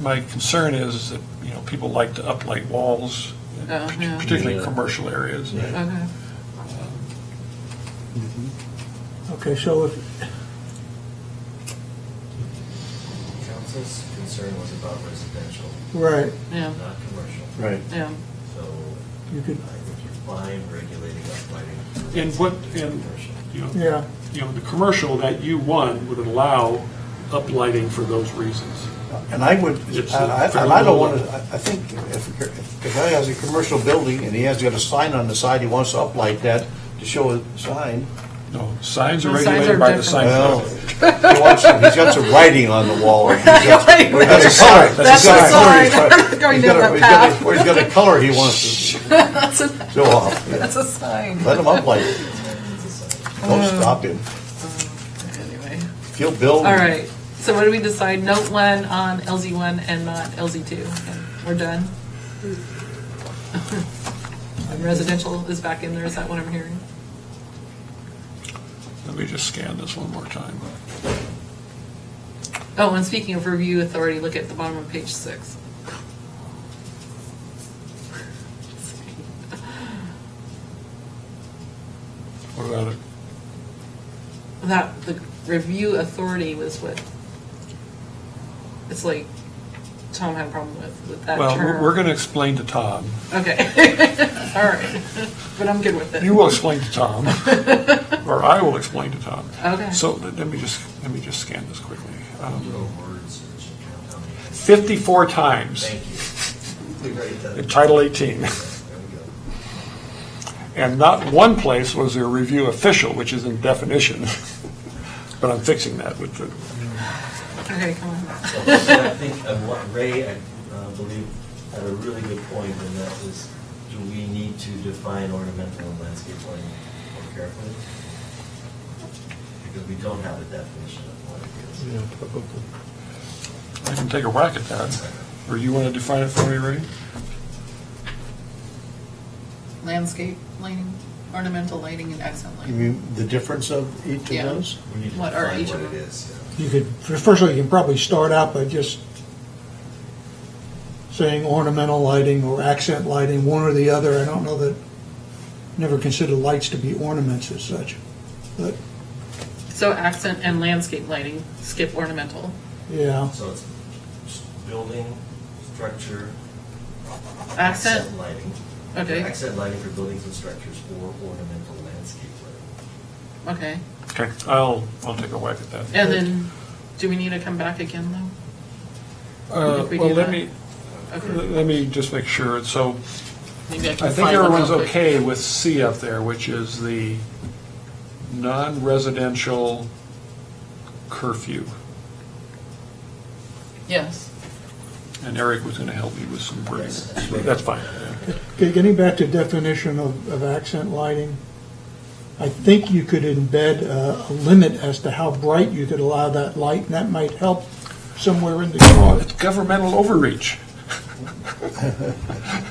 my concern is that, people like to uplight walls, Oh, yeah. particularly Yeah. commercial areas. Okay. Okay, so if, Council's concern was about residential, right, Yeah, not commercial. right. yeah. So you could, I think you're fine regulating uplighting. And yeah. the commercial, that U1 would allow uplighting for those reasons. And I would, It's and I don't want to, I think if a guy has a commercial building and he has got a sign on the side, he wants to uplight that to show a sign. No, signs are The signs regulated are by the different. sign Well, code. he's got some writing on the wall. Or he's got That's a color. That's He's got a a color he's sign. trying- Going he's got down a- that he's got a- Or he's got a color he wants to That's a, show off. that's a sign. Let him uplight it. Don't stop him. Anyway. If he'll build. All right. So what do we decide? Note 1 on LZ1 and not LZ2. And we're done. And residential is back in there. Is that what I'm hearing? Let me just scan this one more time. Oh, and speaking of review authority, look at the bottom of page 6. What about it? That the review authority was what it's like Tom had a problem with that Well, term. we're going to explain to Tom. Okay. All right. But I'm good with it. You will explain to Tom, or I will explain to Tom. Okay. So let me just scan this quickly. No words, it should count how many. 54 times Thank you. We already done in it. Title 18. There we go. And not one place was there a review official, which is in definition. But I'm fixing that with the, Okay, come on. So I think what Ray, I believe, had a really good point, and that is, do we need to define ornamental and landscape lighting more carefully? because we don't have a definition of what it is. Yeah, probably. I can take a whack at that. Or you want to define it for me, Ray? Landscape lighting, ornamental lighting, and accent You lighting. mean the difference of each of Yeah. those? We need to What are define each what of it them? is. You could, first of all, you can probably start out by just saying ornamental lighting or accent lighting, one or the other. I don't know that, never considered lights to be ornaments as such. But, So accent and landscape lighting, skip ornamental. yeah, So it's building, structure, Accent, lighting. okay, Accent lighting for buildings and structures or ornamental landscape lighting. okay. Okay, I'll take a whack at that. And then, do we need to come back again, though? If we Well, do let that. me, Okay. let me just make sure. So Maybe I can I think find them real everyone's quick. okay with C up there, which is the non-residential curfew. Yes. And Eric was going to help me with some wording. Yes. That's fine. Okay, getting back to definition of accent lighting, I think you could embed a limit as to how bright you could allow that light, and that might help somewhere in the clause. It's governmental overreach.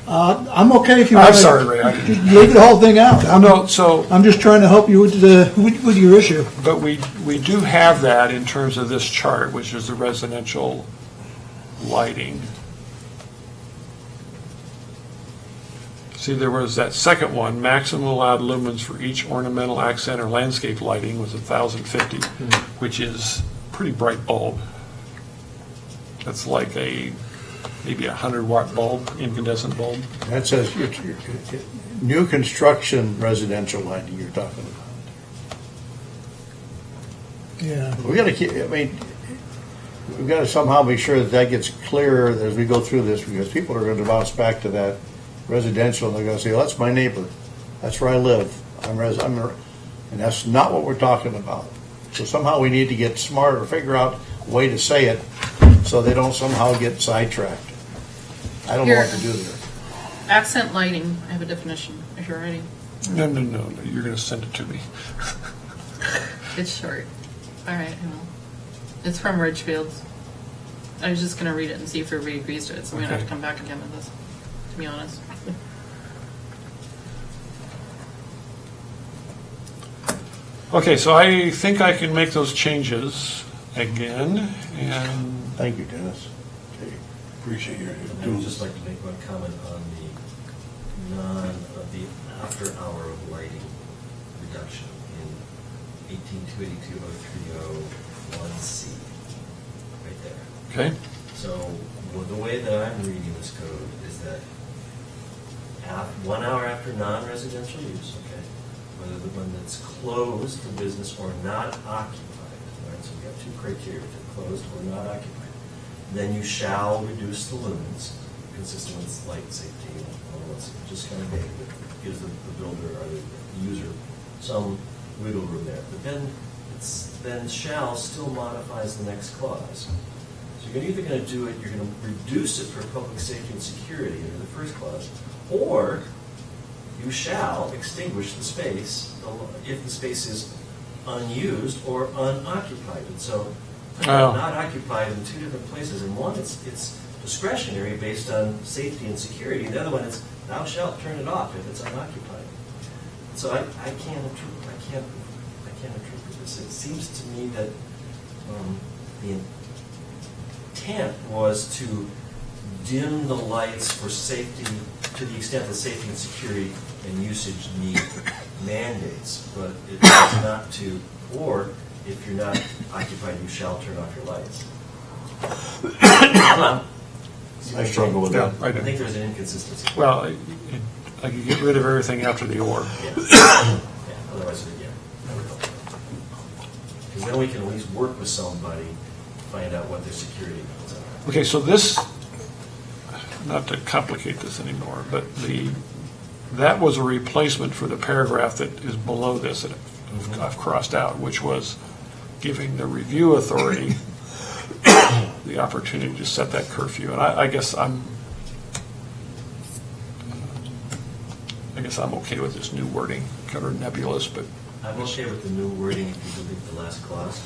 I'm okay if you want I'm to. sorry, Ray. Leave the whole thing out. No, so, I'm just trying to help you with your issue. but we do have that in terms of this chart, which is the residential lighting. See, there was that second one, maximum allowed lumens for each ornamental accent or landscape lighting was 1,050, which is pretty bright bulb. That's like maybe 100-watt bulb, incandescent bulb. That says new construction residential lighting you're talking about. Yeah. We got to keep, I mean, we've got to somehow make sure that that gets clearer as we go through this, because people are going to bounce back to that residential, and they're going to say, well, that's my neighbor. That's where I live. And that's not what we're talking about. So somehow we need to get smarter, figure out a way to say it so they don't somehow get sidetracked. I don't know what to do there. Accent lighting, I have a definition, if you're ready. No, you're going to send it to me. It's short. All right, I will. It's from Ridgefield. I was just going to read it and see if everybody agrees to it, so we don't have to Okay. come back again with this, to be honest. Okay, so I think I can make those changes again, and Thank you, Dennis. Okay. Appreciate your I doing would this. just like to make one comment on the after-hour lighting reduction in 18.282.030.1C, right there. okay, So, the way that I'm reading this code is that 1 hour after non-residential use, okay, whether the one that's closed for business or not occupied, right, so we have two criteria, if they're closed or not occupied, then you shall reduce the lumens, consistent with light safety, and all that's just kind of vague, but gives the builder or the user some wiggle room there. But then shall still modifies the next clause. So you're either going to do it, you're going to reduce it for public safety and security under the first clause, or you shall extinguish the space if the space is unused or unoccupied. And so not occupied in two different places. In one, it's discretionary based on safety and security. The other one is thou shalt turn it off if it's unoccupied. So I can't interpret this. It seems to me that the intent was to dim the lights for safety to the extent that safety and security and usage need mandates, but it is not to, or if you're not occupied, you shall turn off your lights. I struggle with that. I I do. think there's an inconsistency. Well, I could get rid of everything after the or. Yeah, otherwise, yeah, that would help. Because then we can at least work with somebody, find out what their security needs are. Okay, so this, not to complicate this anymore, but that was a replacement for the paragraph that is below this that I've crossed out, which was giving the review authority the opportunity to set that curfew. And I guess I'm okay with this new wording, kind of nebulous, but I'm okay with the new wording if you delete the last clause.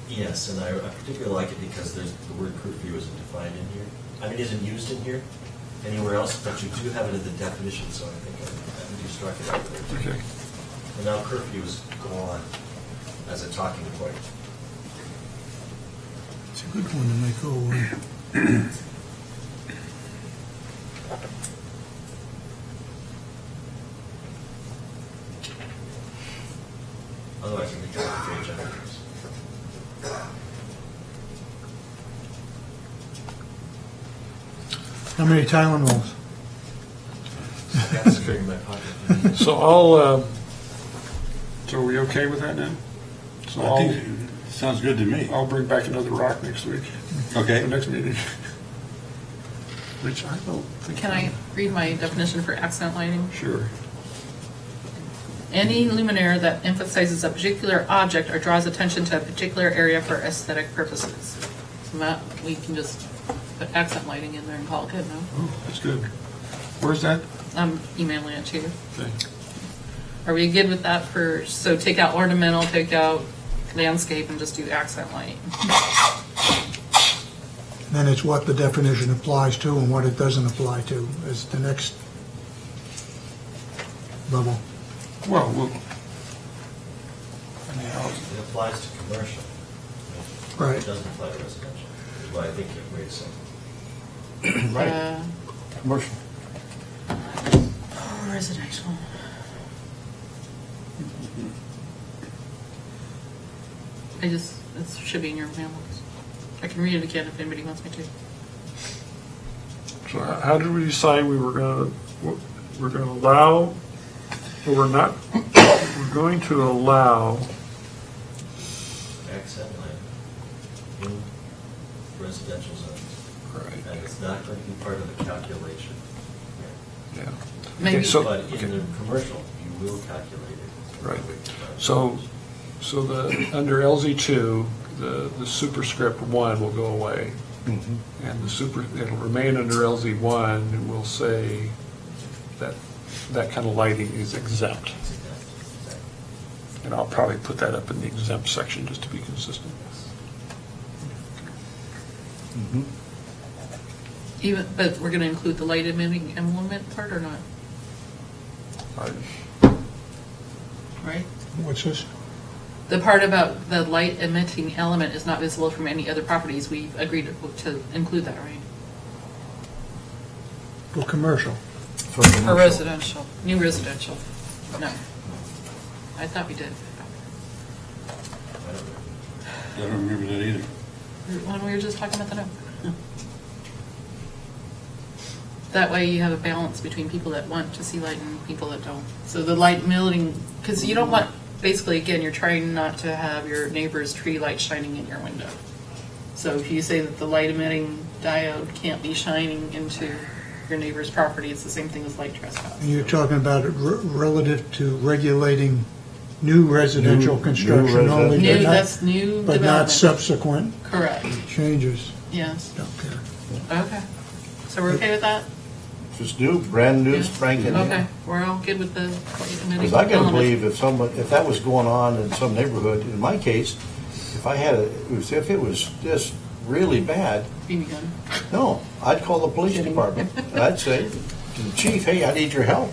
Yes, and I particularly like it because the word curfew isn't defined in here. I mean, isn't used in here anywhere else, but you do have it in the definition, so I think I think you struck it out there. Okay. And now curfews go on as a talking point. It's a good one to make go away. Otherwise, we can change others. How many Tylenols? That's in my pocket. So I'll, so are we okay with that now? So I think it sounds good to me. I'll bring back another rock next week, Okay. the next meeting. Which I don't think. Can I read my definition for accent lighting? Sure. Any luminaire that emphasizes a particular object or draws attention to a particular area for aesthetic purposes. So Matt, we can just put accent lighting in there and call it good, no? Oh, that's good. Where's that? I'm emailing it to you. Okay. Are we good with that for, so take out ornamental, take out landscape, and just do accent light? Then it's what the definition applies to and what it doesn't apply to is the next level. Well, I mean, It applies to commercial. Right. It doesn't apply to residential, which is why I think it raised some. Right. Commercial. Residential. It should be in your mailbox. I can read it again if anybody wants me to. so how did we decide we're gonna allow, or we're not, we're going to allow, Accent line in residential zones. right, And it's not going to be part of the calculation. yeah. Maybe- Okay, so, But okay. in the commercial, you will calculate it. Right. So under LZ2, the superscript 1 will go away. And it'll remain under LZ1, and we'll say that that kind of lighting is exempt. And I'll probably put that up in the exempt section just to be consistent. But we're going to include the light emitting element part or not? Right? What's this? The part about the light emitting element is not visible from any other properties, we've agreed to include that, right? For commercial. For Or commercial. residential, new residential. No. I thought we did. I don't remember that either. When we were just talking about the no. That way you have a balance between people that want to see light and people that don't. So the light emitting, because you don't want, basically, again, you're trying not to have your neighbor's tree light shining in your window. So if you say that the light emitting diode can't be shining into your neighbor's property, it's the same thing as light trespass. And you're talking about it relative to regulating new residential New construction only, residential. New, that's new but not development. subsequent Correct, changes. yes. Don't care. Okay. So we're okay with that? Just new, brand new, Yeah. spanking new. Okay, we're all good with the light emitting Because I gotta element. believe if that was going on in some neighborhood, in my case, if it was just really bad, BB gun. no, I'd call the police department. And I'd say to the chief, hey, I need your help.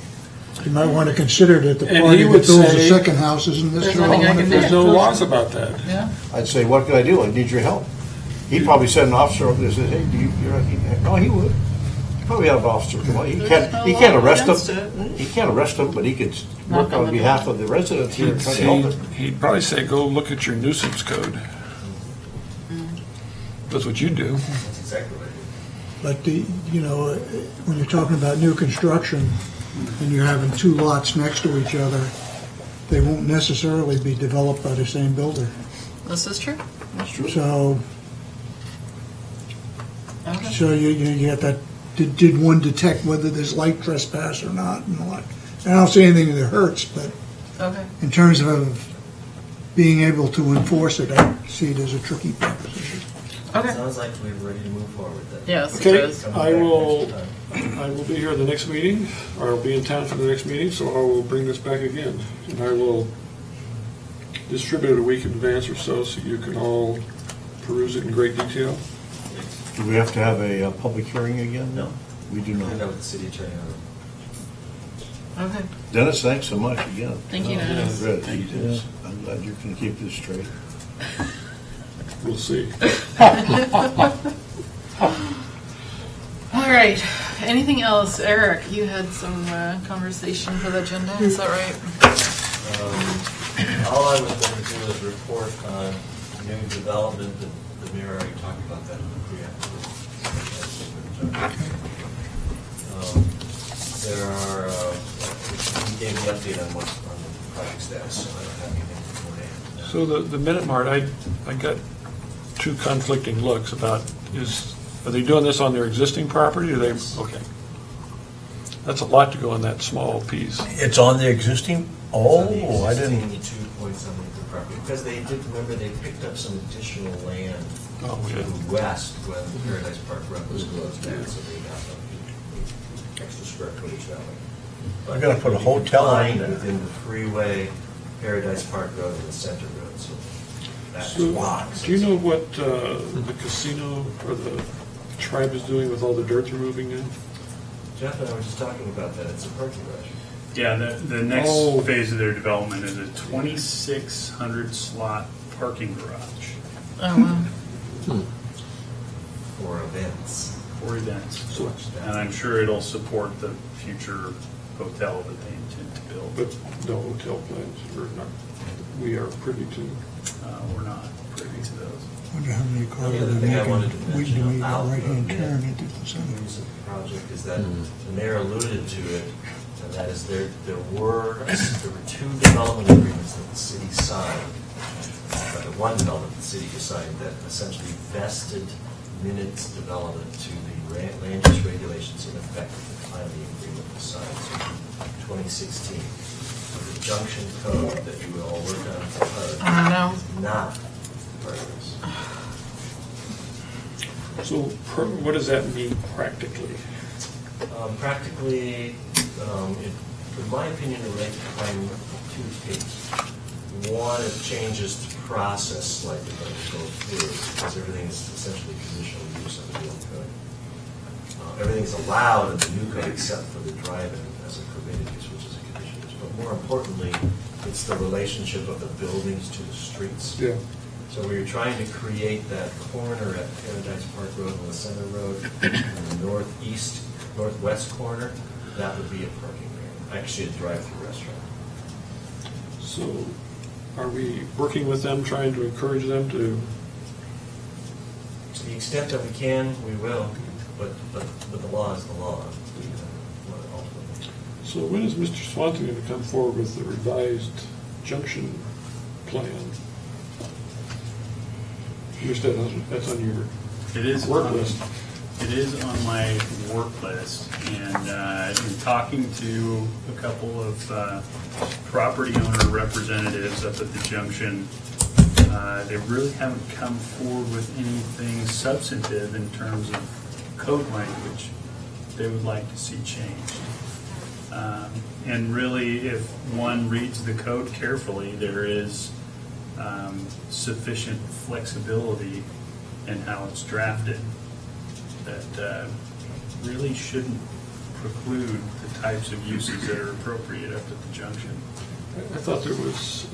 You might want to consider that the And party he that would builds a say- second house isn't There's Mr. nothing I Hall. can There's do. no laws about that. Yeah? I'd say, what can I do? I need your help. He'd probably send an officer over there and say, hey, no, he would. He'd probably have an officer come on. He There's no can't law arrest against him. it. He can't arrest him, but he could Knock work on on the behalf door. of the residents here and try to help it. He'd probably say, go look at your nuisance code. That's what you do. That's exactly what I do. But when you're talking about new construction and you're having two lots next to each other, they won't necessarily be developed by the same builder. This is true? That's true. So, Okay. so you get that, did one detect whether there's light trespass or not and all that? I don't see anything that hurts, but Okay. in terms of being able to enforce it, I see it as a tricky proposition. Okay. Sounds like we're ready to move forward then. Yes, it Okay. does. Coming I back will- next time. I will be here at the next meeting, or I'll be in town for the next meeting, so I will bring this back again. And I will distribute it a week in advance or so you can all peruse it in great detail. Do we have to have a public hearing again? No. We do I know not. with the city attorney on it. Okay. Dennis, thanks so much again. Thank you, Dennis. Good. Thank you, Dennis. I'm glad you can keep this straight. We'll see. All right. Anything else? Eric, you had some conversation for the agenda, is that right? All I was going to do is report on new development, the mayor already talked about that in the pre-application. There are, he gave me an update on what's on the project status, so I don't have anything more to add. So the Minute Mart, I got two conflicting looks about, are they doing this on their existing property, or they, okay. That's a lot to go on that small piece. It's on the existing? Oh, I It's on the didn't. existing 2-point-something acre property, because they did, remember, they picked up some additional land Oh, to yeah. the west when Paradise Park Road was closed down, so they got some extra square footage that way. They're gonna put a hotel on Confined there. within the freeway, Paradise Park Road and the Center Road, so that's So, why. do you know what the casino or the tribe is doing with all the dirt they're moving in? Jeff and I were just talking about that, it's a parking garage. Yeah, the next Oh. phase of their development is a 2,600 slot parking garage Oh, wow. For events. for events. So much And I'm sure it'll support the future hotel that they intend to build. But no hotel plans, we're not, we are privy to. We're not privy to those. Wonder how many cars The are other thing I wanted to making, we mention do a about right-hand the turn into the center. news of the project is that the mayor alluded to it, and that is there were two development agreements that the city signed. The one development the city signed that essentially vested minutes development to the land use regulations in effect at the time the agreement was signed, so 2016. So the junction code that you all work on for HUD I know. is not part of this. So what does that mean practically? Practically, in my opinion, it relates to two things. One, it changes the process slightly when we go through, because everything is essentially conditional use of the old code. Everything is allowed in the new code except for the drive-in as a permitted use, which is a conditional use. But more importantly, it's the relationship of the buildings to the streets. Yeah. So we were trying to create that corner at Paradise Park Road and the Center Road, in the northwest corner, that would be a parking area, actually a drive-through restaurant. So are we working with them, trying to encourage them to? To the extent that we can, we will, but the law is the law. Ultimately. So when is Mr. Swanton going to come forward with the revised junction plan? You said that's on your It is work on- list. It is on my work list, and in talking to a couple of property owner representatives up at the junction, they really haven't come forward with anything substantive in terms of code language they would like to see changed. And really, if one reads the code carefully, there is sufficient flexibility in how it's drafted that really shouldn't preclude the types of uses that are appropriate up at the junction. I thought there was,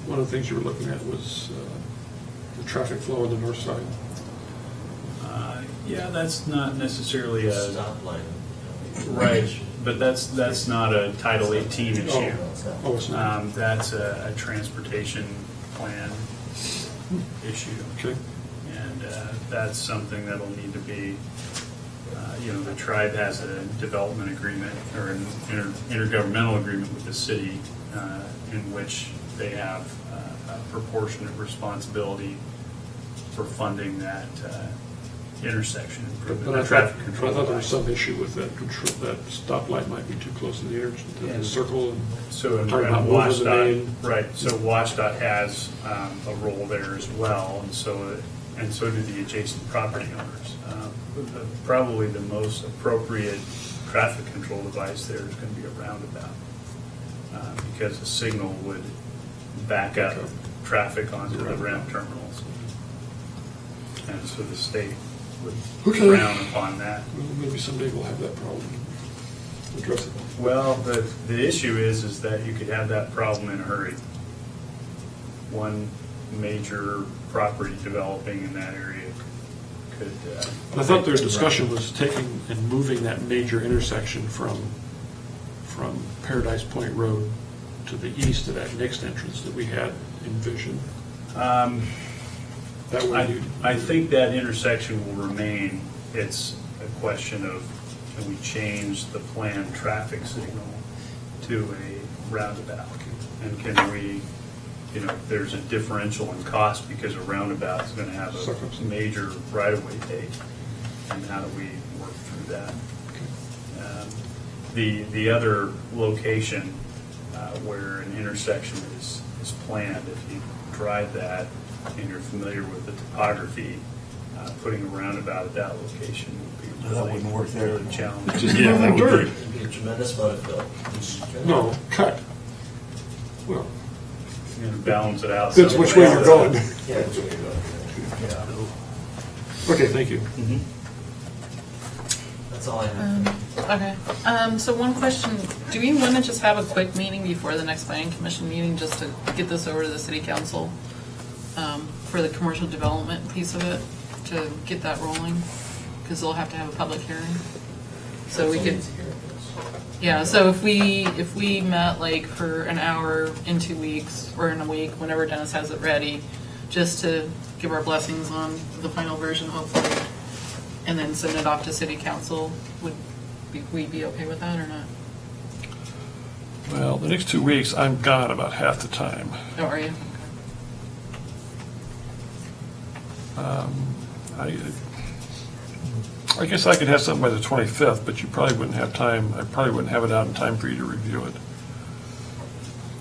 one of the things you were looking at was the traffic flow on the north side. Yeah, that's not necessarily a, Stop line. right, but that's not a Title 18 issue. No, it's not. Oh, it's not? That's a transportation plan issue. Okay. And that's something that'll need to be, the tribe has a development agreement or an intergovernmental agreement with the city in which they have a proportionate responsibility for funding that intersection But improvement, I the traffic thought control. there was device. some issue with that control, that stoplight might be too close to the circle. And So, talking and about moving the main. WashDOT, right, so WashDOT has a role there as well, and so do the adjacent property owners. probably the most appropriate traffic control device there is going to be a roundabout, because the signal would back up traffic onto the ramp terminals. And so the state would Okay. frown upon that. Well, maybe someday we'll have that problem addressable. Well, the issue is that you could have that problem in a hurry. One major property developing in that area could. I thought their discussion was taking and moving that major intersection from Paradise Point Road to the east of that next entrance that we had envisioned. That way I think that intersection will remain. It's a question of, can we change the planned traffic signal to a roundabout? And can we, there's a differential in cost because a roundabout is going to have a major right-of-way take. And how do we work through that? The other location where an intersection is planned, if you drive that and you're familiar with the topography, putting a roundabout at that location would be That wouldn't work there. really challenging. Just moving dirt. It'd be a tremendous amount of fill. No, cut. Well, You're going to balance it out. that's which way you're going. Yeah, which way you're going. Yeah. Okay, thank you. That's all I have. Okay. So one question, do we want to just have a quick meeting before the next planning commission meeting, just to get this over to the city council for the commercial development piece of it, to get that rolling? Because they'll have to have a public hearing. So we could, yeah, so if we met like for an hour in 2 weeks or in a week, whenever Dennis has it ready, just to give our blessings on the final version, hopefully, and then send it off to city council, would we be okay with that or not? Well, the next 2 weeks, I'm gone about half the time. Oh, are you? I guess I could have something by the 25th, but you probably wouldn't have time. I probably wouldn't have it out in time for you to review it.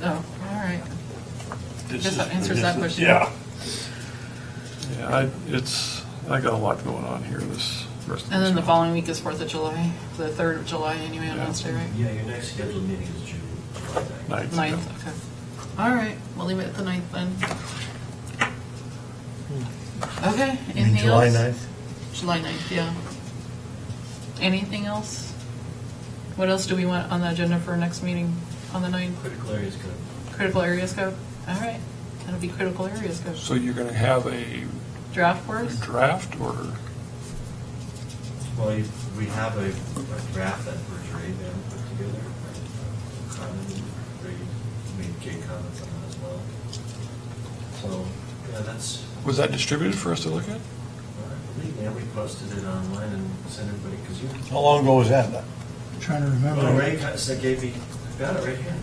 Oh, all right. I guess that answers that question. Yeah. Yeah, I got a lot going on here this rest of And then the this following week is 4th of July, the 3rd of July anyway, on Yeah. Wednesday, right? Yeah, your next scheduled meeting is June 9th. 9th. 9th, okay. All right, we'll leave it at the 9th then. Okay, You mean anything July else? 9th? July 9th, yeah. Anything else? What else do we want on the agenda for our next meeting on the 9th? Critical areas code. Critical area scope? All right, that'll be critical area scope. So you're going to have a Draft for us? draft or? Well, we have a draft that Bergeron put together. Jay comments on that as well. So, yeah, that's, Was that distributed for us to look at? I believe Amber posted it online and sent everybody, because you. How long ago was that? I'm trying to remember. Well, Ray gave me, I've got it right here.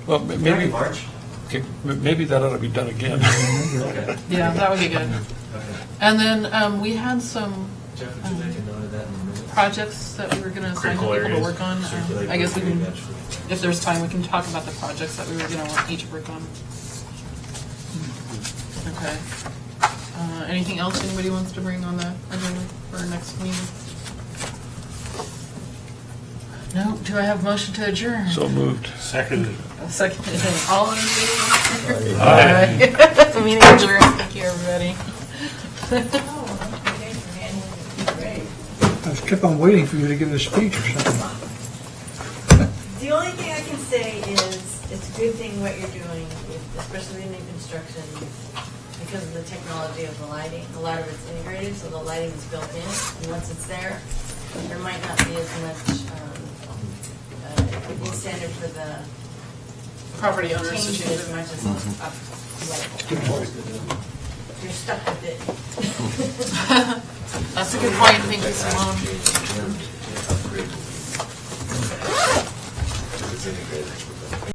Well, Back maybe, in March. okay, maybe that ought to be done again. Okay. Yeah, that would be good. Okay. And then we had some Jeff, would you make a note of that in a minute? projects that we were going to assign to Critical people to areas. work on. Circulate I guess we can, eventually. if there's time, we can talk about the projects that we were going to want each work on. Okay. Anything else anybody wants to bring on the agenda for our next meeting? No? Do I have a motion to adjourn? So moved. Seconded. A second. All in favor? Aye. Meeting adjourned. Thank you, everybody. I was kept on waiting for you to give a speech or something. The only thing I can say is, it's a good thing what you're doing, especially in the construction, because of the technology of the lighting. A lot of it's integrated, so the lighting is built in, and once it's there, there might not be as much incentive for the Property owners to change change as their much mind. as you're stuck with it. That's a good point. Thank you, Simone. Upgrade. It's integrated.